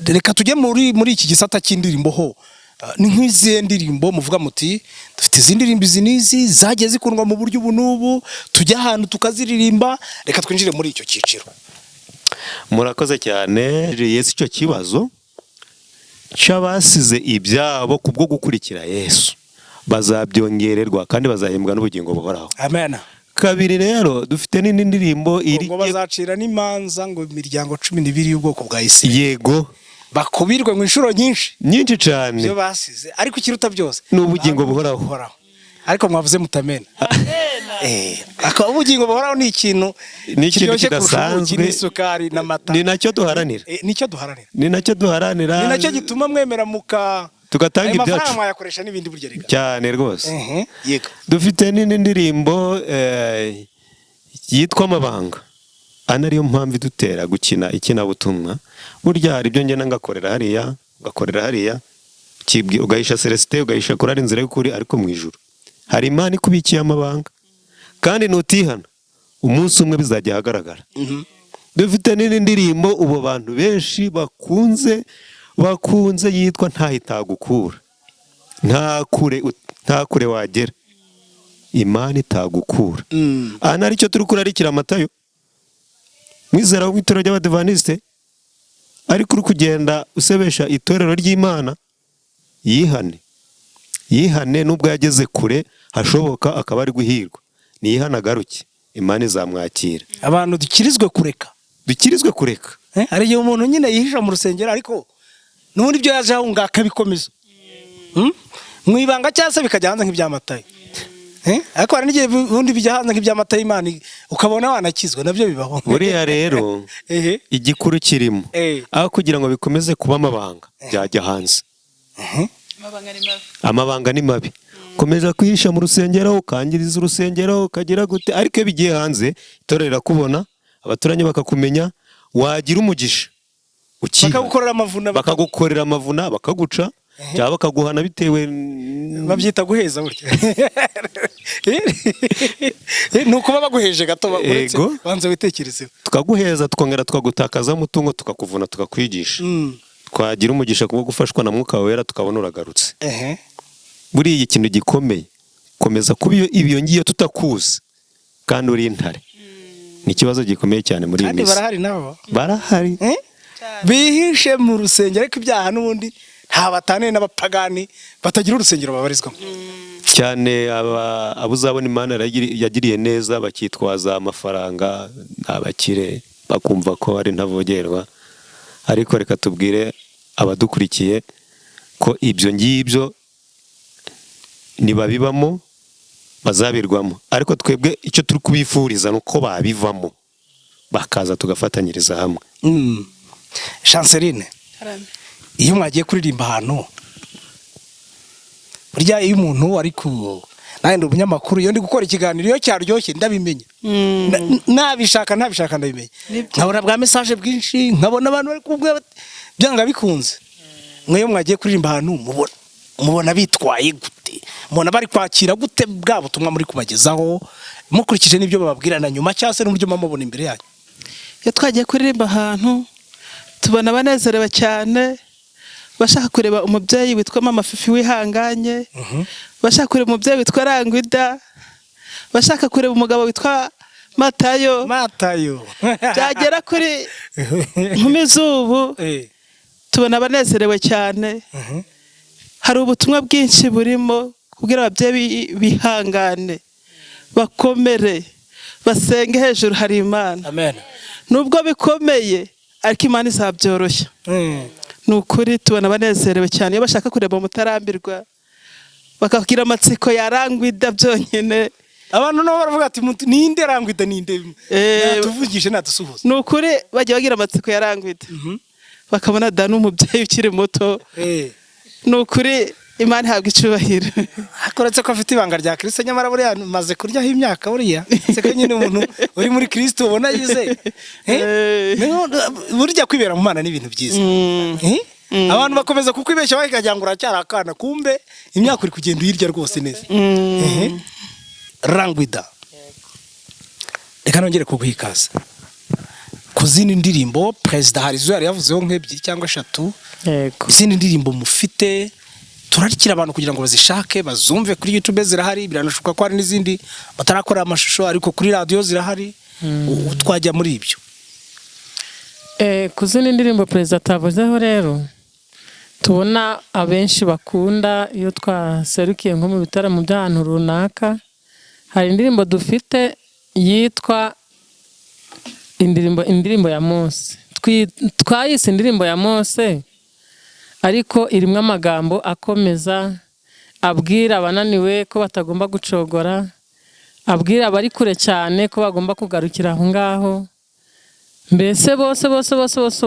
Reka tujye muri iki gisata cy'indirimbo ho. Ni nk'izihe ndirimbo muvuga muti dufite izindi ndirimbo izi n'izi zagiye zikundwa mu buryo ubu n'ubu, tujya ahantu tukaziririmba, reka twinjire muri icyo cyiciro. Murakoze cyane. Yesu icyo kibazo cy'abasize ibyabo kubwo gukurikira Yesu bazabyongererwa kandi bazahembwa n'ubugingo buhoraho. Amen. Kabiri rero dufite n'indi ndirimbo iri ngo bazacira n'imanza ngo imiryango 12 y'ubwoko bwa Isirayeli. Yego. Bakubirwe mu inshuro nyinshi cyane. byo basize, ariko ikiruta byose n'ubugingo buhoraho. Ariko mwavuze mutamena. Akaba ubugingo buhoraho ni ikintu kidasanzwe n'isukari n'amata. Ni nacyo duharanira. Ni nacyo gituma mwemera tugatanga ibyacu. Amafaranga mwayakoresha n'ibindi buryo rega. Cyane rwose. Yego. Dufite n'indi ndirimbo yitwa amabanga. Ana ariyo mpamvu idutera gukina ikinabutumwa. Burya hari ibyo ngenda ngakorera hariya, ugahisha Celestin, ugahisha kurara inzira y'ukuri, ariko mu ijuru hari Imana ikubikiye amabanga, kandi nutihana umunsi umwe bizajya ahagaragara. Dufite n'indi ndirimbo ubu bantu benshi bakunze yitwa ntahitagukura, nta kure wagera, Imana itagukura. Ana aricyo turi kurarikira Matayo, mwizera w'itorero ry'Abadiventiste, ariko uri kugenda usebesha itorero ry'Imana, yihane nubwo yageze kure hashoboka akaba ari guhirwa, niyihana agaruke, Imana izamwakira. Abantu dukirizwe kureka. Hari igihe umuntu nyine yihisha mu rusengero, ariko n'ubundi ibyo yaje ahunga akabikomeza mu ibanga, cyangwa se bikajya hanze nk'ibya Matayo. Ariko hari n'igihe ubundi bijya hanze nk'ibya Matayo, Imana ukabona wanakizwa, nabyo bibaho. Buriya rero igikuru kirimo, aho kugira ngo bikomeze kuba amabanga byajya hanze. Amabanga ni mabi. Komeza kwihisha mu rusengero, ukangiriza urusengero, ukagira gute, ariko iyo bigiye hanze itorero rirakubona, abaturanyi bakakumenya, wagira umugisha, bakagukorera amavuna, bakaguca cyangwa bakaguhana bitewe, babyita guheza burya. Nuko baba baguheje gato, banze witekerezeho. Tukaguheza, tukongera tukagutakaza umutungo, tukakuvuna, tukakwigisha. Twagira umugisha kubwo gufashwa na Mwuka Wera, tukabona uragarutse. Buriya ikintu gikomeye, komeza kuba iyo ngiyo tutakuzi kandi uri intare. Ni ikibazo gikomeye cyane muri iyi minsi. Kandi barahari nabo. Barahari. Bihishe mu rusengero, ariko ibyaha n'ubundi nta batane n'abapagani batagira urusengero babarizwamo. Cyane abo uzabona Imana yagiriye neza bakitwaza amafaranga, abakire bakumva ko ari ntavogerwa. Ariko reka tubwire abadukurikiye ko ibyo ngibyo nibabibamo bazabirwamo, ariko twebwe icyo turi kubifuriza nuko babivamo bakaza tugafatanyiriza hamwe. Chanceline, iyo mwagiye kuririmba ahantu, burya iyo umuntu ari nanjye ndi umunyamakuru, iyo ndi gukora ikiganiro iyo cyaryoshye ndabimenya, ntabishaka ndabimenya, nkabona bwa message bwinshi, nkabona abantu bari kubwira byanga bikunze. Mweyo mwagiye kuririmba ahantu mubona mubona bitwaye gute, mubona bari kwakira gute bwa butumwa muri kubagezaho mukurikije n'ibyo bababwirana nyuma cyangwa se n'uburyo mubona imbere yanyu? iyo twagiye kuririmba ahantu tubona banezerewe cyane, bashaka kureba umubyeyi witwa Mama Fifi wihanganye, bashaka kureba umubyeyi witwa Rangwida, bashaka kureba umugabo witwa Matayo. Byagera kuri Nkumi z'ubu tubona banezerewe cyane. Hari ubutumwa bwinshi burimo kubwira ababyeyi bihangane, bakomere, basenge, hejuru hari Imana. Amen. Nubwo bikomeye ariko Imana izabyoroshya. Ni ukuri tubona banezerewe cyane iyo bashaka kureba Mutarambirwa, bakagira amatsiko ya Rangwida byonyine. Abantu nabo baravuga ati ninde Rangwida, ninde natuvugishe natusuhuza. Ni ukuri bagiye bagira amatsiko ya Rangwida, bakabona da n'umubyeyi ukiri muto. Ni ukuri Imana ihabwa icyubahiro. Akoretse ko afite ibanga rya Kristo, nyamara buriya maze kuryaho imyaka buriya. Seko nyine umuntu uri muri Kristo ubona yize. Burya kwibera mu Mana n'ibintu byiza. Abantu bakomeza kukwibeshya bakagira ngo uracyari akana, kumbe imyaka uri kugenda uyirya rwose neza. Rangwida, reka nongere kuguha ikaze ku zindi ndirimbo. Perezida Harizo yari yavuzeho nk'ebyiri cyangwa 3. Yego. Izindi ndirimbo mufite turarikira abantu kugira ngo bazishake bazumve. Kuri YouTube zirahari, biranashoboka ko hari n'izindi batarakora amashusho, ariko kuri radio zirahari. Twajya muri ibyo. Ku zindi ndirimbo perezida atavuzeho rero tubona abenshi bakunda iyo twaserukiye nko mu bitaramo by'ahantu runaka. Hari indirimbo dufite yitwa indirimbo ya Mose. Twayise indirimbo ya Mose, ariko irimo amagambo akomeza abwira abananiwe ko batagomba gucogora, abwira abari kure cyane ko bagomba kugarukira aho ngaho. Mbese bose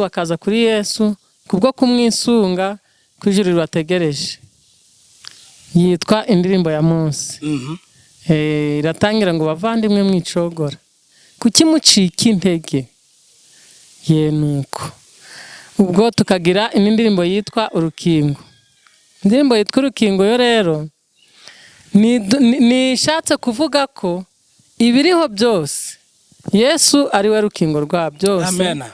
bakaza kuri Yesu kubwo kumwisunga ku ijuru ribategereje. Yitwa indirimbo ya Mose. Iratangira ngo bavandimwe mwicogora, kuki mucika intege? Nuko ubwo tukagira indi ndirimbo yitwa Urukingo. Indirimbo yitwa Urukingo yo rero nishatse kuvuga ko ibiriho byose Yesu ari we rukingo rwa byose. Amen.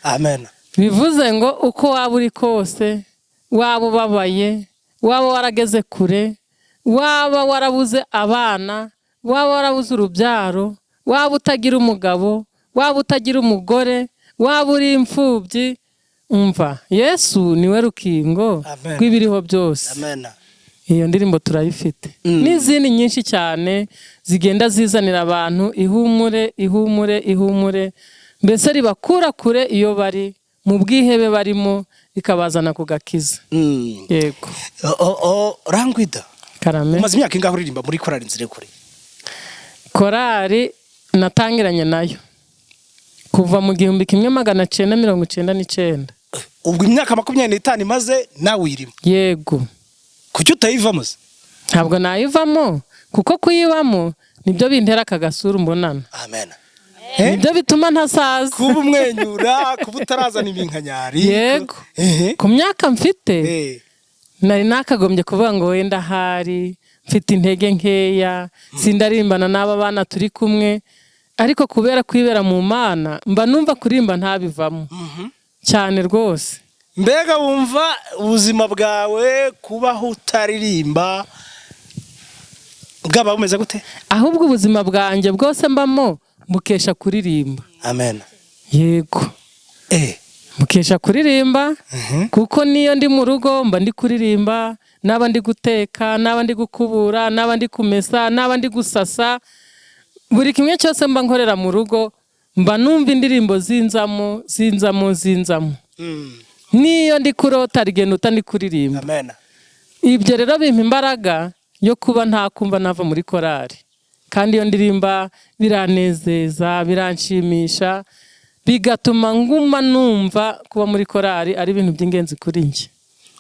Amen. Bivuze ngo uko waba uri kose, waba ubabaye, waba warageze kure, waba warabuze abana, waba warabuze urubyaro, waba utagira umugabo, waba utagira umugore, waba uri imfubyi, umva Yesu niwe rukingo rw'ibiriho byose. Amen. Iyo ndirimbo turayifite. N'izindi nyinshi cyane zigenda zizanira abantu ihumure, mbese ribakura kure iyo bari mu bwihebe barimo, ikabazana ku gakiza. Yego. Rangwida, Karame. umaze imyaka ingaho uririmba muri korali Nzira Kure? Korali natangiranye nayo kuva mu 1999. Ubwo imyaka 25 imaze nawe uyirimo? Yego. Kuki utayivamo? Ntabwo nayivamo, kuko kuyibamo nibyo bintera akagasura mbonana. Amen. Nibyo bituma ntasaza. Kuba umwenyura, kuba utarazana iminkanyari. Yego. Ku myaka mfite nari nakagombye kuvuga ngo wenda hari mfite intege nkeya, sindarimbana n'aba bana turi kumwe, ariko kubera kwibera mu Mana mba numva kurimba ntabivamo cyane rwose. Mbega wumva ubuzima bwawe kubaho utaririmba bwaba bumeze gute? Ahubwo ubuzima bwanjye bwose mbamo mukesha kuririmba. Amen. Yego. Mukesha kuririmba, kuko niyo ndi mu rugo mba ndi kuririmba, naba ndi guteka, naba ndi gukubura, naba ndi kumesa, naba ndi gusasa, buri kimwe cyose mba nkorera mu rugo mba numva indirimbo zinzamo. Niyo ndi kurota rigenda utandi kuririmba. Amen. Ibyo rero bimpa imbaraga yo kuba nta kumva nava muri korali, kandi iyo ndirimba biranezeza, biranshimisha, bigatuma nguma numva kuba muri korali ari ibintu by'ingenzi kuri njye.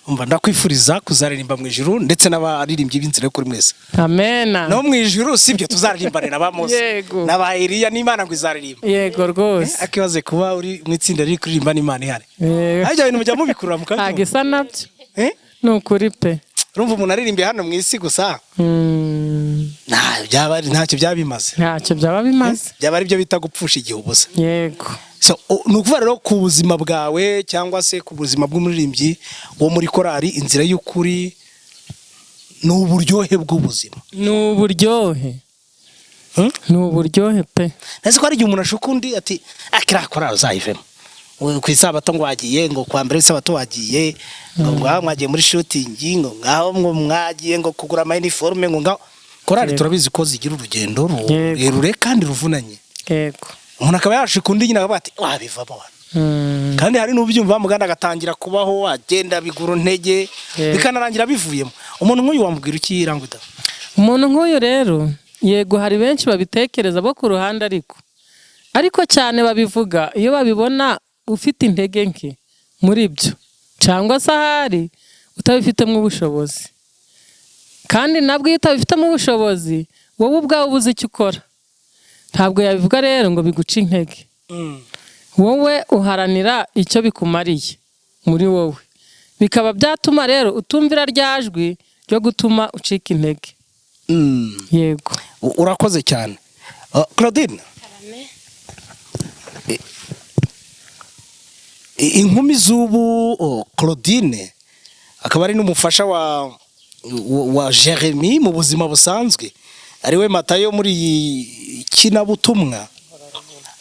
Umva ndakwifuriza kuzaririmba mu ijuru, ndetse n'abaririmbyi b'Inzira Kuri mwese. Amen. No mu ijuru sibyo tuzaririmbanira ba Mose. Yego. N'aba Eliya n'Imana ngo izaririmba. Yego rwose. Akibaze kuba uri mu itsinda riri kuririmba n'Imana ihari. Ajya ibintu mujya mubikurura mu kanwa. Agisa nabyo. Nukuri pe. urumva umuntu aririmbiye hano mu isi gusa ntacyo byaba bimaze, ntacyo byaba bimaze, byaba ari byo bita gupfusha igihe ubusa. yego. Ni ukuvuga rero ku buzima bwawe cyangwa se ku buzima bw'umuririmbyi wo muri korali Inzira y'Ukuri, ni uburyohe bw'ubuzima, ni uburyohe, ni uburyohe pe. nzi ko hari igihe umuntu ashuka undi ati akira korali uzayivemo ku isabato ngo wagiye, ngo kwa mbere isabato wagiye, ngo ngaho mwagiye muri shooting, ngo ngaho mwagiye ngo kugura ama uniforme, ngo ngaho korali turabizi ko zigira urugendo rurerure kandi ruvunanye, yego. umuntu akaba yashika undi nyine akavuga ati wabivamo kandi hari n'ubyumva muganda agatangira kubaho agenda biguru ntege bikanarangira bivuyemo. Umuntu nk'uyu wamubwira iki Irangwida? Umuntu nk'uyu rero, yego hari benshi babitekereza bo ku ruhande, ariko cyane babivuga iyo babibona ufite intege nke muri byo, cyangwa se ahari utabifitemo ubushobozi. Kandi nabwo iyo utabifitemo ubushobozi, wowe ubwawe ubuze icyo ukora, ntabwo yabivuga rero ngo biguce intege. Wowe uharanira icyo bikumariye muri wowe, bikaba byatuma rero utumvira rya jwi ryo gutuma ucika intege. Yego, urakoze cyane. Claudine, inkumi z'ubu, Claudine akaba ari n'umufasha wa Jeremy mu buzima busanzwe, ariwe Matayo muri kinabutumwa.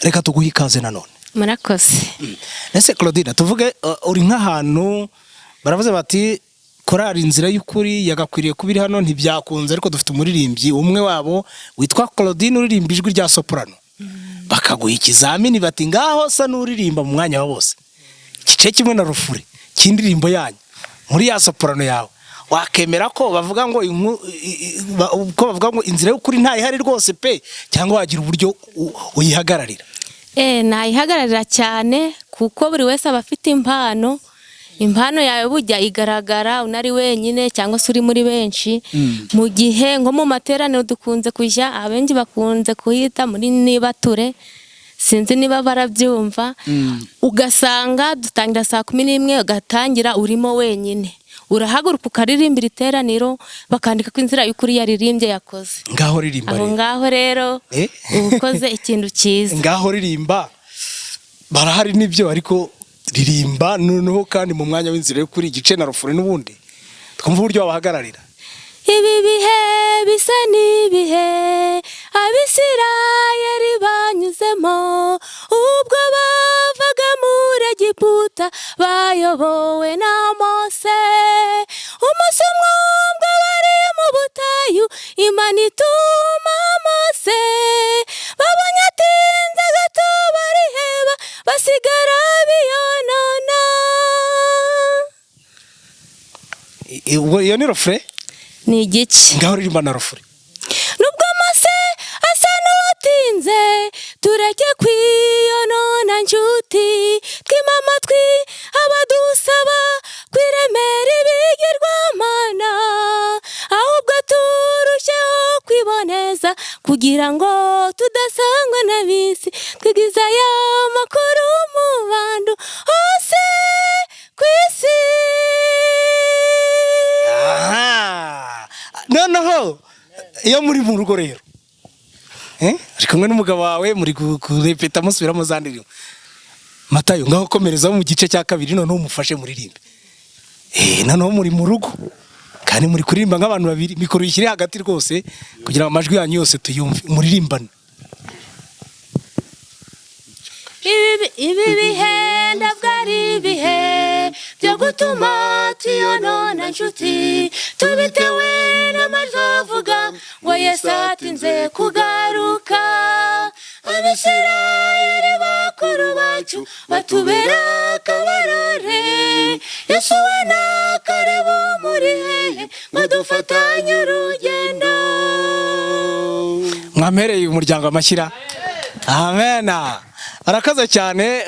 Reka tuguhe ikaze nanone. Murakoze. Ese Claudine, tuvuge uri nk'ahantu baravuze bati korali Inzira y'Ukuri yagakwiriye kubiri hano ntibyakunze, ariko dufite umuririmbyi umwe wabo witwa Claudine uririmba ijwi rya soprano, bakaguha ikizamini bati ngaho sa n'uririmba mu mwanya wa bose igice kimwe na rufure cy'indirimbo yanyu muri ya soprano yawe, wakemera ko bavuga ngo Inzira y'Ukuri ntayihari rwose pe, cyangwa wagira uburyo uyihagararira? Nayihagararira cyane, kuko buri wese aba afite impano yawe bujya igaragara unari wenyine cyangwa se uri muri benshi. Mu gihe nko mu materaniro dukunze kujya, abenshi bakunze kuhita muri nibature, sinzi niba barabyumva, ugasanga dutangira saa 11 ugatangira urimo wenyine, urahaguruka ukaririmbira iteraniro bakandika ko Inzira y'Ukuri yaririmbye yakoze. Ngaho ririmba aho ngaho rero ubukoze ikintu cyiza. Ngaho ririmba barahari nibyo, ariko ririmba noneho kandi mu mwanya w'Inzira y'Ukuri igice na rufure n'ubundi twumva uburyo wabahagararira. Ibi bihe bisa n'ibihe Abisirayeli banyuzemo ubwo bavaga muri Egiputa bayobowe na Mose. Umunsi umwe ubwo bari mu butayu, Imana ituma Mose, babonye atinze gato bariheba basigara biyonona. Iyo ni rufure? Ni igice. Ngaho ririmba na rufure. Nubwo Mose asa n'uwatinze, tureke kwiyonona nshuti, twima amatwi abadusaba kwiremera ibigirwamana, ahubwo turusheho kwiboneza kugira ngo tudasangwa n'abisi, twigize aya makuru mu bantu hose ku isi. Noneho iyo muri mu rugo rero ari kumwe n'umugabo wawe muri kurepeta musubiramo za ndirimbo, Matayo ngaho komereza mu gice cya kabiri, noneho umufashe muririmbe. Noneho muri mu rugo kandi muri kuririmba nk'abantu babiri, mikoro yishyire hagati rwose kugira ngo amajwi yanyu yose tuyumve, muririmbane. Ibi bihe ntabwo ari ibihe byo gutuma tuyonona nshuti, tubitewe n'amajwi avuga ngo Yesu atinze kugaruka. Abisirayeli bakuru bacu batubera akabarore, Yesu we nakareba muri hehe ngo dufatanye urugendo. Mwamereye umuryango amashyira. Amena. Arakaza cyane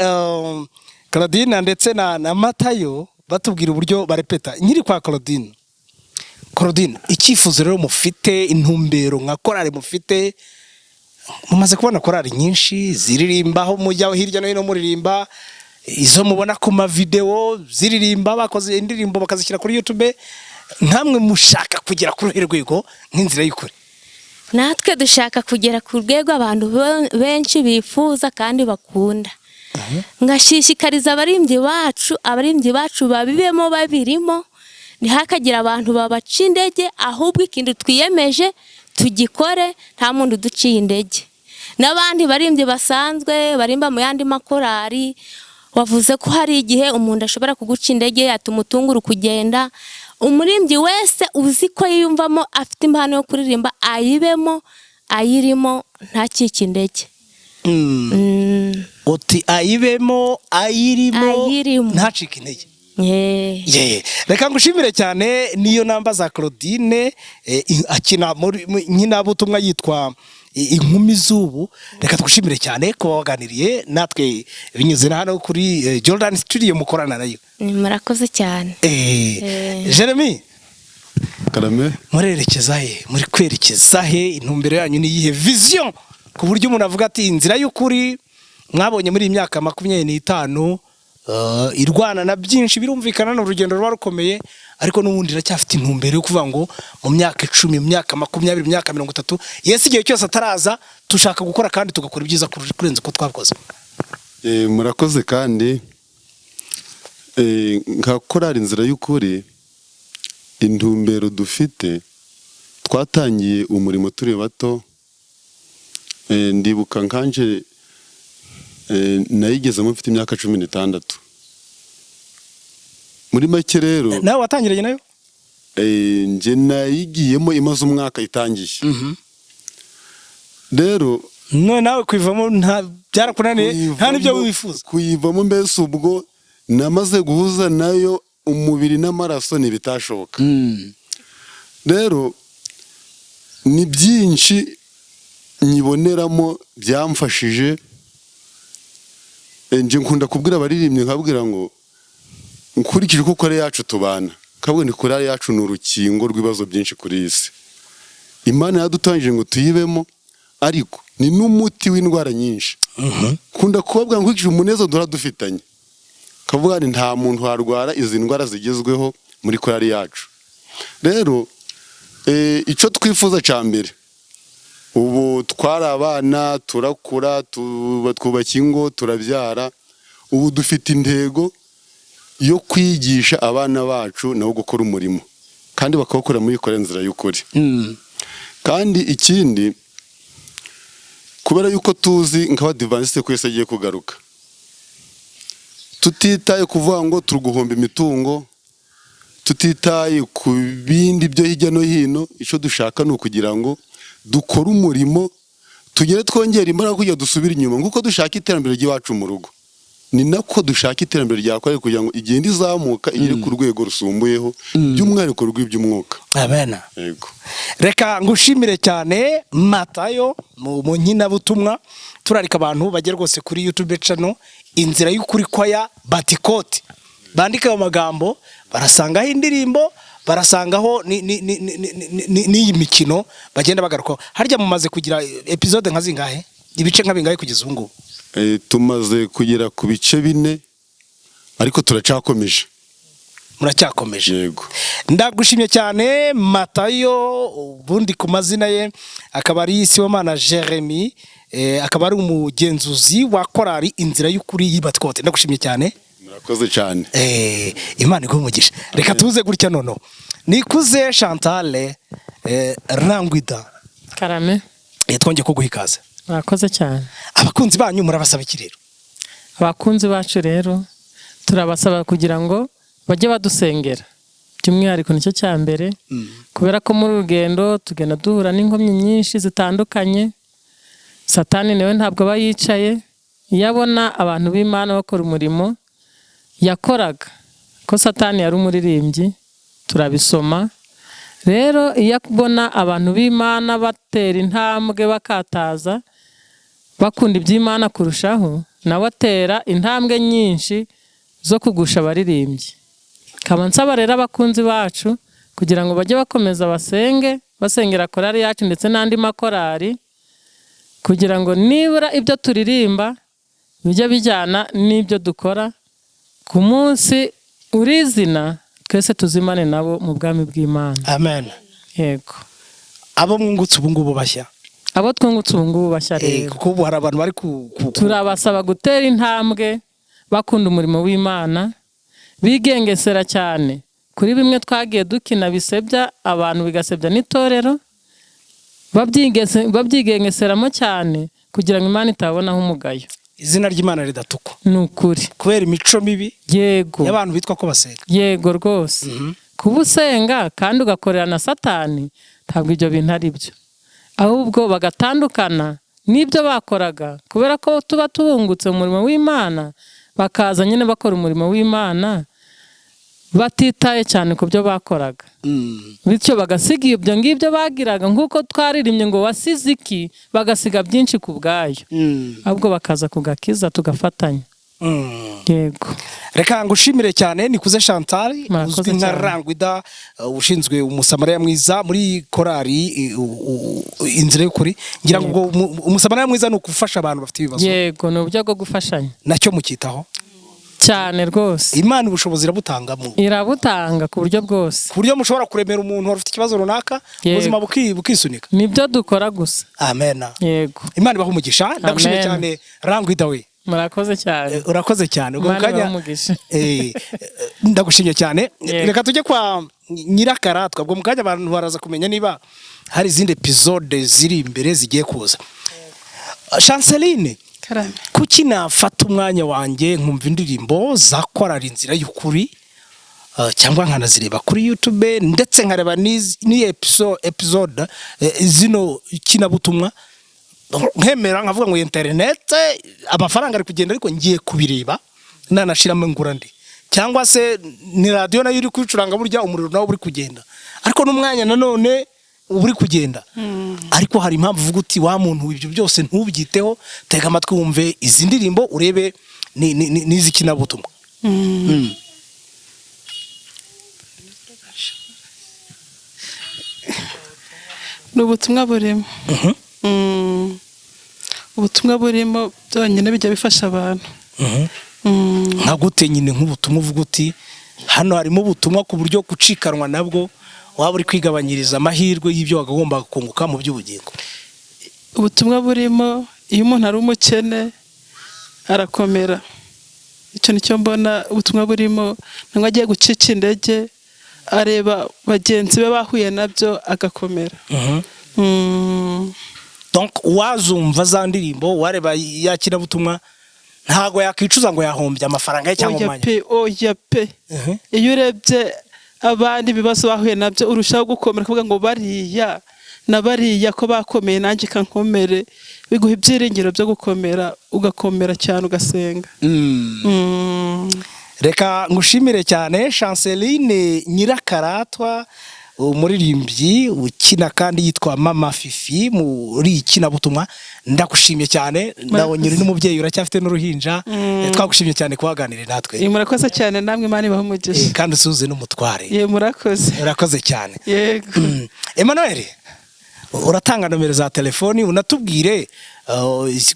Claudine ndetse na Matayo batubwira uburyo barepeta. Nyiri kwa Claudine, icyifuzo rero mufite, intumbero nka korali mufite, mumaze kubona korali nyinshi ziririmbaho mujya hirya no hino muririmba, izo mubona ku ma video ziririmba bakoze indirimbo bakazishyira kuri YouTube, nkamwe mushaka kugera ku ruhe rwego nk'inzira y'ukuri? natwe dushaka kugera ku rwego abantu benshi bifuza kandi bakunda. Ngashishikariza abaririmbyi bacu babibemo babirimo, ntihakagira abantu babaca indege, ahubwo ikintu twiyemeje tugikore nta muntu uduciye indege. N'abandi baririmbyi basanzwe barimba mu yandi makorari, wavuze ko hari igihe umuntu ashobora kuguca indege atuma utungura kugenda. Umuririmbyi wese uzi ko yiyumvamo afite impano yo kuririmba ayibemo, ayirimo ntacike indege. Uti ayibemo ayirimo ntacike intege. Reka ngushimire cyane. Niyo namba za Claudine akina muri nk'inabutumwa yitwa Inkumi z'ubu. Reka tugushimire cyane ko waganiriye natwe binyuze hano kuri Jordan Studio mukorana nayo. Murakoze cyane. Jeremy, Karame, murerekeza he? Muri kwerekeza he? Intumbero yanyu ni yihe vision ku buryo umuntu avuga ati inzira y'ukuri mwabonye muri imyaka 25 irwana na byinshi, birumvikana n'urugendo ruba rukomeye, ariko n'ubundi iracyafite intumbero yo kuvuga ngo mu myaka 10, mu myaka 20, mu myaka 30 Yesu igihe cyose ataraza tushaka gukora kandi tugakora ibyiza kurenza uko twakoze. Murakoze kandi nka korari inzira y'ukuri, intumbero dufite, twatangiye umurimo turi bato. Ndibuka nkanje nayigezemo mfite imyaka 16. Muri make rero nawe watangiranye nayo? Nje nayigiyemo imaze umwaka itangiye. Rero none nawe kwivamo nta byarakunaniye, nta nibyo wifuza kuyivamo. Mbese ubwo namaze guhuza nayo umubiri n'amaraso ntibitashoboka. Rero ni byinshi nyiboneramo byamfashije. Nje nkunda kubwira abaririmbyi nkabwira ngo nkurikije uko kore yacu tubana, kabwe ni kore yacu n'urukingo rw'ibibazo byinshi kuri isi. Imana yadutangije ngo tuyibemo, ariko ni n'umuti w'indwara nyinshi. Kunda kubabwira nkurikije umunezero dora dufitanye, kavuga ni nta muntu warwara izi ndwara zigezweho muri kore yacu. Rero icyo twifuza cya mbere, ubu twari abana turakura, twubaka ingo, turabyara. Ubu dufite intego yo kwigisha abana bacu nabo gukora umurimo kandi bakawukora muri kore inzira y'ukuri. Kandi ikindi, kubera yuko tuzi nk'abadivantisite ko Yesu agiye kugaruka, tutitaye kuvuga ngo turuguhomba imitungo, tutitaye ku bindi byo hirya no hino, icyo dushaka ni ukugira ngo dukora umurimo, tugere twongera imbaraga kugira dusubire inyuma. Nk'uko dushaka iterambere ry'iwacu mu rugo, ni nako dushaka iterambere rya korari kugira ngo igende izamuka igere ku rwego rusumbuyeho by'umwihariko rw'iby'umwuka. Amen. Yego. Reka ngushimire cyane Matayo mu nkinabutumwa. Turarika abantu bagera rwose kuri YouTube channel Inzira y'Ukuri Choir Batikoti, bandika amagambo barasangaho indirimbo, barasangaho n'iyi mikino bagenda bagaruka. Harya mumaze kugira episode nka zingahe? Ibice nka bingahe kugeza ubu ngubu? Tumaze kugera ku bice 4, ariko turacyakomeje. Muracyakomeje. Yego. Ndagushimye cyane Matayo, ubundi ku mazina ye akaba ari Sibomana Jeremy, akaba ari umugenzuzi wa korari Inzira y'Ukuri y'Ibatikoti. Ndagushimye cyane. Murakoze cyane. Imana iguhe umugisha. Reka tuze gutya nono. Nikuze Chantal Rangwida. Karame. Twongeye kuguha ikaze. Murakoze cyane. Abakunzi banyu murabasaba iki rero? Abakunzi bacu rero turabasaba kugira ngo bajye badusengera. By'umwihariko nicyo cya mbere, kubera ko muri urugendo tugenda duhura n'inkomyi nyinshi zitandukanye. Satani nawe ntabwo aba yicaye, iyo abona abantu b'Imana bakora umurimo yakoraga, ko Satani yari umuririmbyi turabisoma. Rero iyo abona abantu b'Imana batera intambwe bakataza bakunda iby'Imana kurushaho, nawe atera intambwe nyinshi zo kugusha abaririmbyi. Kaba nsaba rero abakunzi bacu kugira ngo bajye bakomeza basengera korari yacu ndetse n'andi makorari, kugira ngo nibura ibyo turirimba bijye bijyana n'ibyo dukora. Ku munsi urizina twese tuzimane nabo mu bwami bw'Imana. amen. Yego. Abo mwungutse ubu ngubu bashya Abo twungutse ubu ngubu bashya rero, kuko ubu hari abantu bari turabasaba gutera intambwe bakunda umurimo w'Imana, bigengesera cyane kuri bimwe twagiye dukina bisebya abantu, bigasebya n'itorero, babyigengeseramo cyane kugira ngo Imana itabonaho umugayo, izina ry'Imana ridatukwa. ni ukuri. Kubera imico mibi Yego. y'abantu bitwa ko basenga. Yego rwose. Kuba usenga kandi ugakorera na Satani, ntabwo ibyo bintu ari byo, ahubwo bagatandukana n'ibyo bakoraga, kubera ko tuba tubungutse mu murimo w'Imana, bakaza nyine bakora umurimo w'Imana batitaye cyane ku byo bakoraga, bityo bagasiga ibyo ngibyo bagiraga, nk'uko twaririmbye ngo wasize iki, bagasiga byinshi ku bwayo, ahubwo bakaza kugakiza tugafatanya. Yego. Reka ngushimire cyane, nikuze Chantal Murakoze uzwi nka cyane. Rangwida, ushinzwe umusamariya mwiza muri korali inzira y'ukuri. Ngira ngo umusamariya mwiza ni ukufasha abantu bafite ibibazo. Yego, ni uburyo bwo gufashanya Nacyo mukitaho cyane rwose. Imana ubushobozi irabutangamo, Irabutanga ku buryo bwose, ku buryo mushobora kuremera umuntu wari ufite ikibazo runaka, Yego. ubuzima bukisunika. nibyo dukora gusa. Amen. Yego. Imana ibaha umugisha. Ndagushimiye Amen. cyane Rangwida we. Murakoze cyane. Urakoze cyane. Ubwo Imana kanya ibahe umugisha. ndagushimye cyane. Yego. Reka tujye kwa Nyirakaratwa. Ubwo mukanya abantu baraza kumenya niba hari izindi episode ziri imbere zigiye kuza. Chanceline, Karame. kuki nafata umwanya wanjye nkumva indirimbo za korali inzira y'ukuri, cyangwa nkanazireba kuri YouTube, ndetse nkareba ni episode zino kinabutumwa, nkemera nkavuga ngo internet amafaranga ari kugenda, ariko ngiye kubireba nanashiramo ngurandi, cyangwa se ni radio nayo iri kwicuranga, burya umuriro nawo uri kugenda, ariko n'umwanya nanone uri kugenda. Ariko hari impamvu uvuga uti wa muntu ibyo byose ntubyiteho, tega amatwi wumve izi ndirimbo, urebe n'izi kinabutumwa. Ni ubutumwa burimo. Ubutumwa burimo byonyine bijya bifasha abantu. Nka gute nyine nk'ubutumwa uvuga uti hano harimo ubutumwa ku buryo gucikanwa nabwo waba uri kwigabanyiriza amahirwe y'ibyo wagomba kunguka mu by'ubugingo. Ubutumwa burimo, iyo umuntu ari umukene arakomera. Icyo nicyo mbona ubutumwa burimo, ntabwo agiye gucika intege, areba bagenzi be bahuye nabyo agakomera. Donc wazumva za ndirimbo, wareba yakira butumwa, ntago yakicuza ngo yahombye amafaranga ye cyangwa umwanya. Oya pe. Iyo urebye abandi bibazo bahuye nabyo, urushaho gukomera, kuvuga ngo bariya na bariya ko bakomeye, nanjye kankomere, biguha ibyiringiro byo gukomera, ugakomera cyane, ugasenga. Reka ngushimire cyane Chanceline Nyirakaratwa, umuririmbyi ukina kandi yitwa Mama Fifi muri kinabutumwa. Ndagushimye cyane, ndabonye uri n'umubyeyi, uracyafite n'uruhinja. Twagushimye cyane kuhaganira natwe. Murakoze cyane, namwe Imana ibahe umugisha. Kandi usuze n'umutware. Murakoze. Urakoze cyane. Yego. Emmanuel, uratanga nomero za telefoni, unatubwire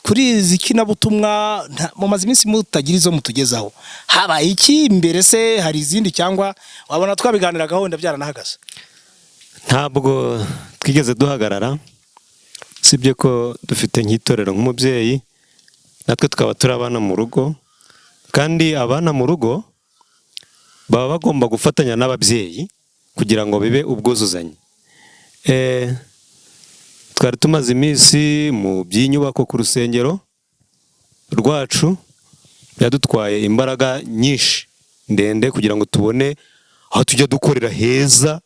kuri izi kinabutumwa mumaze iminsi mutagira izo mutugezaho. Habaye iki imbere se, hari izindi cyangwa wabona twabiganiragaho wenda byaranahagaze? Ntabwo twigeze duhagarara, sibye ko dufite nk'itorero nk'umubyeyi, natwe tukaba turi abana mu rugo, kandi abana mu rugo baba bagomba gufatanya n'ababyeyi kugira ngo bibe ubwuzuzanye. Twari tumaze iminsi mu by'inyubako ku rusengero rwacu, byadutwaye imbaraga nyinshi ndende kugira ngo tubone aho tujya dukorera heza,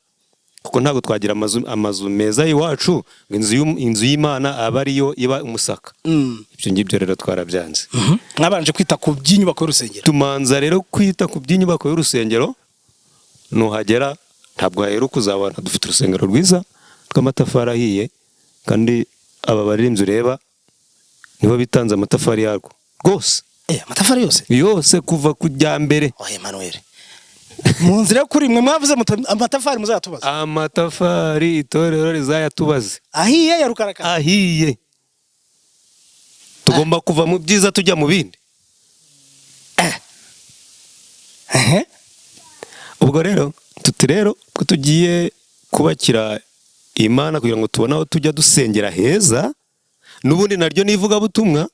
kuko ntabwo twagira amazu meza y'iwacu, inzu y'Imana aba ariyo iba umusaka. Ibyo ngibyo rero twarabyanze. Mwabanje kwita ku by'inyubako y'urusengero. Tumanza rero kwita ku by'inyubako y'urusengero, nuhagera ntabwo haheruka uzabona dufite urusengero rwiza rw'amatafari ahiye, kandi aba baririmbyi ureba nibo bitanze amatafari yarwo rwose. Amatafari yose kuva kujya mbere. Emmanuel, mu nzira yo kuri mwe mwavuze amatafari muzayatubaza. Amatafari itorero rizayatubaze. Ahiye ya rukarakara. Ahiye. Tugomba kuva mu byiza tujya mu bindi. ubwo rero tuti rero ko tugiye kubakira Imana kugira ngo tubone aho tujya dusengera heza, n'ubundi naryo nivuga butumwa,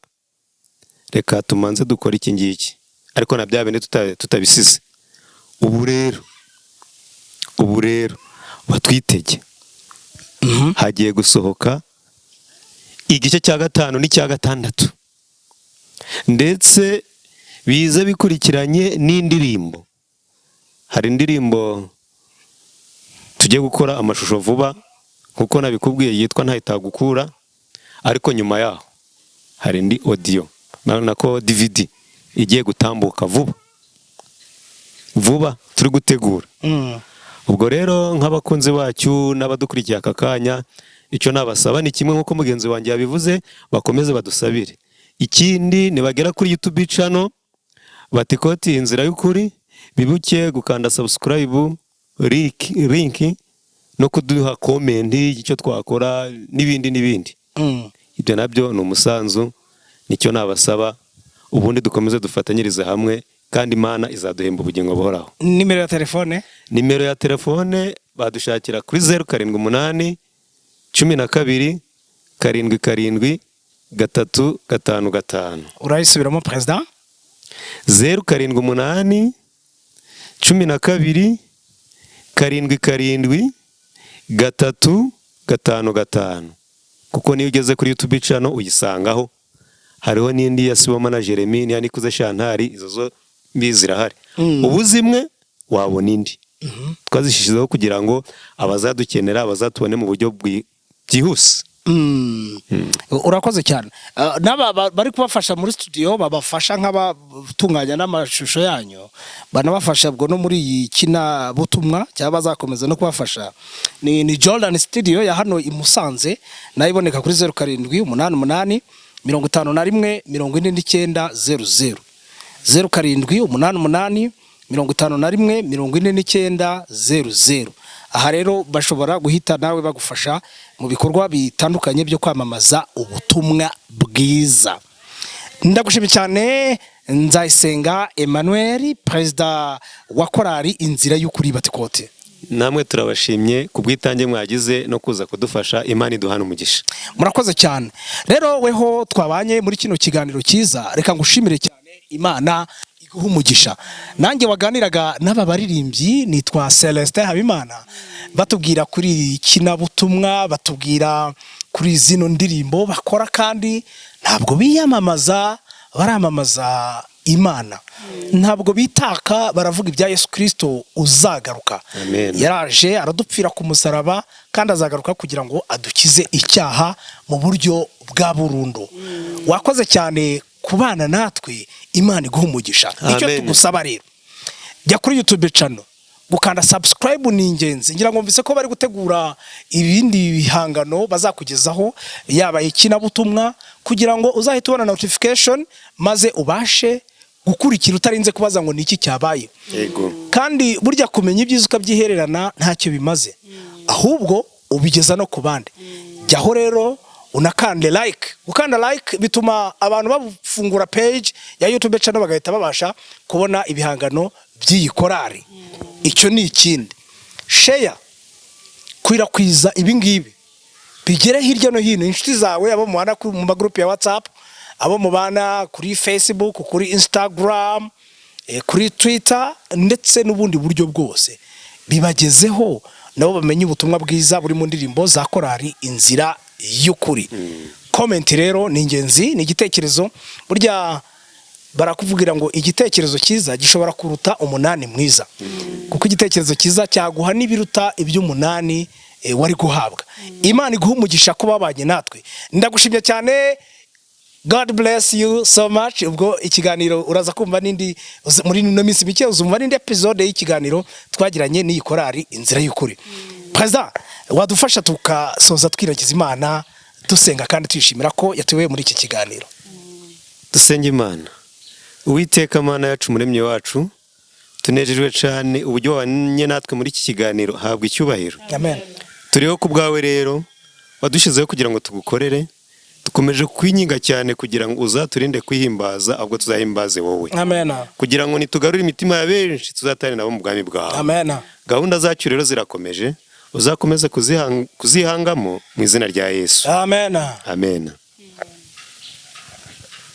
reka tumanze dukora iki ngiki, ariko na bya bindi tutabisize. Ubu rero batwitege, hagiye gusohoka igice cya 5 n'icya 6, ndetse bize bikurikiranye n'indirimbo. Hari indirimbo tugiye gukora amashusho vuba kuko nabikubwiye yitwa Ntahitagukura, ariko nyuma yaho hari indi audio nako DVD igiye gutambuka vuba turi gutegura. Ubwo rero nk'abakunzi bacu n'abadukurikiye aka kanya, icyo nabasaba ni kimwe nk'uko mugenzi wanjye yabivuze, bakomeze badusabire. Ikindi nibagera kuri YouTube channel Batikoti Inzira y'Ukuri, bibuke gukanda subscribe, link no kuduha comment icyo twakora n'ibindi. Ibyo nabyo ni umusanzu, nicyo nabasaba, ubundi dukomeze dufatanyirize hamwe kandi Imana izaduhemba ubugingo buhoraho. Nimero ya telefone? Nimero ya telefone badushakira kuri 078 12 77 355. Urayisubiramo President? 078 12 77 355. Kuko niyo ugeze kuri YouTube channel uyisangaho. Hariho n'indi ya Sibomana Jeremy, ni Nikuze Shantari, izo zo bizirahari. Ubuzimwe wabona indi. Twazishishizeho kugira ngo abazadukenera bazatubone mu buryo byihuse. Urakoze cyane. Naba bari kubafasha muri studio, babafasha nk'abatunganya n'amashusho yanyu, banabafasha bwo no muri iyi kina butumwa cyangwa bazakomeza no kubafasha. Ni Jordan Studio ya hano i Musanze, nayiboneka kuri 0788 51 4900 0788 51 4900. Aha rero bashobora guhita nawe bagufasha mu bikorwa bitandukanye byo kwamamaza ubutumwa bwiza. Ndagushimiye cyane Nzayisenga Emmanuel, Perezida wa Korali Inzira y'Ukuri Batikoti. Namwe turabashimye kubwitange mwagize no kuza kudufasha. Imana iduhana umugisha. Murakoze cyane. Rero weho twabanye muri kino kiganiro cyiza, reka ngushimire cyane, Imana iguha umugisha. Nanjye waganiraga n'aba baririmbyi nitwa Celestin Habimana, batubwira kuri kina butumwa, batubwira kuri zino ndirimbo bakora, kandi ntabwo biyamamaza, baramamaza Imana. Ntabwo bitaka, baravuga ibya Yesu Kristo uzagaruka. Amen. Yaraje aradupfira ku musaraba kandi azagaruka kugira ngo adukize icyaha mu buryo bwa burundu. Wakoze cyane kubana natwe, Imana iguha umugisha. Nicyo tugusaba rero, jya kuri YouTube channel, gukanda subscribe ni ingenzi. Ngira ngo mvise ko bari gutegura ibindi bihangano bazakugezaho, yaba ikina butumwa, kugira ngo uzahite ubona notification maze ubashe gukurikira utarinze kubaza ngo niki cyabaye. Yego. Kandi burya kumenya ibyiza ukabyihererana ntacyo bimaze, ahubwo ubigeza no ku bandi. Jyaho rero unakande like. Ukanda like bituma abantu bafungura page ya YouTube channel bagahita babasha kubona ibihangano by'iyi korali. Icyo ni ikindi. Share, kwirakwiza ibingibi bigere hirya no hino, inshuti zawe, abo mubana mu magroupe ya WhatsApp, abo mubana kuri Facebook, kuri Instagram, kuri Twitter, ndetse n'ubundi buryo bwose bibagezeho, nabo bamenye ubutumwa bwiza buri mu ndirimbo za Korali Inzira y'Ukuri. Comment rero ni ingenzi, ni igitekerezo. Burya barakuvugira ngo igitekerezo cyiza gishobora kuruta umunani mwiza, kuko igitekerezo cyiza cyaguha n'ibiruta iby'umunani wari guhabwa. Imana iguha umugisha kuba babanye natwe. Ndagushimye cyane. God bless you so much. Ubwo ikiganiro uraza kumva nindi muri no minsi mike, uzumva nindi episode y'ikiganiro twagiranye n'iyi Korali Inzira y'Ukuri. President, wadufasha tukasoza twiragiza Imana, dusenga kandi twishimira ko yatuwe muri iki kiganiro. Dusenge Imana. Uwiteka Mana yacu, Muremyi wacu, tunejejwe cyane uburyo wanye natwe muri iki kiganiro, habwa icyubahiro. Amen. Turiho ku bwawe rero, wadushizeho kugira ngo tugukorere, dukomeje kwinginga cyane kugira ngo uzaturinde kwihimbaza, ahubwo tuzahimbaze wowe, amen, kugira ngo nitugarure imitima ya benshi tuzatane nabo mu bwami bwawe. amen. Gahunda zacu rero zirakomeje, uzakomeze kuzihangamo mu izina rya Yesu. Amen. Amen.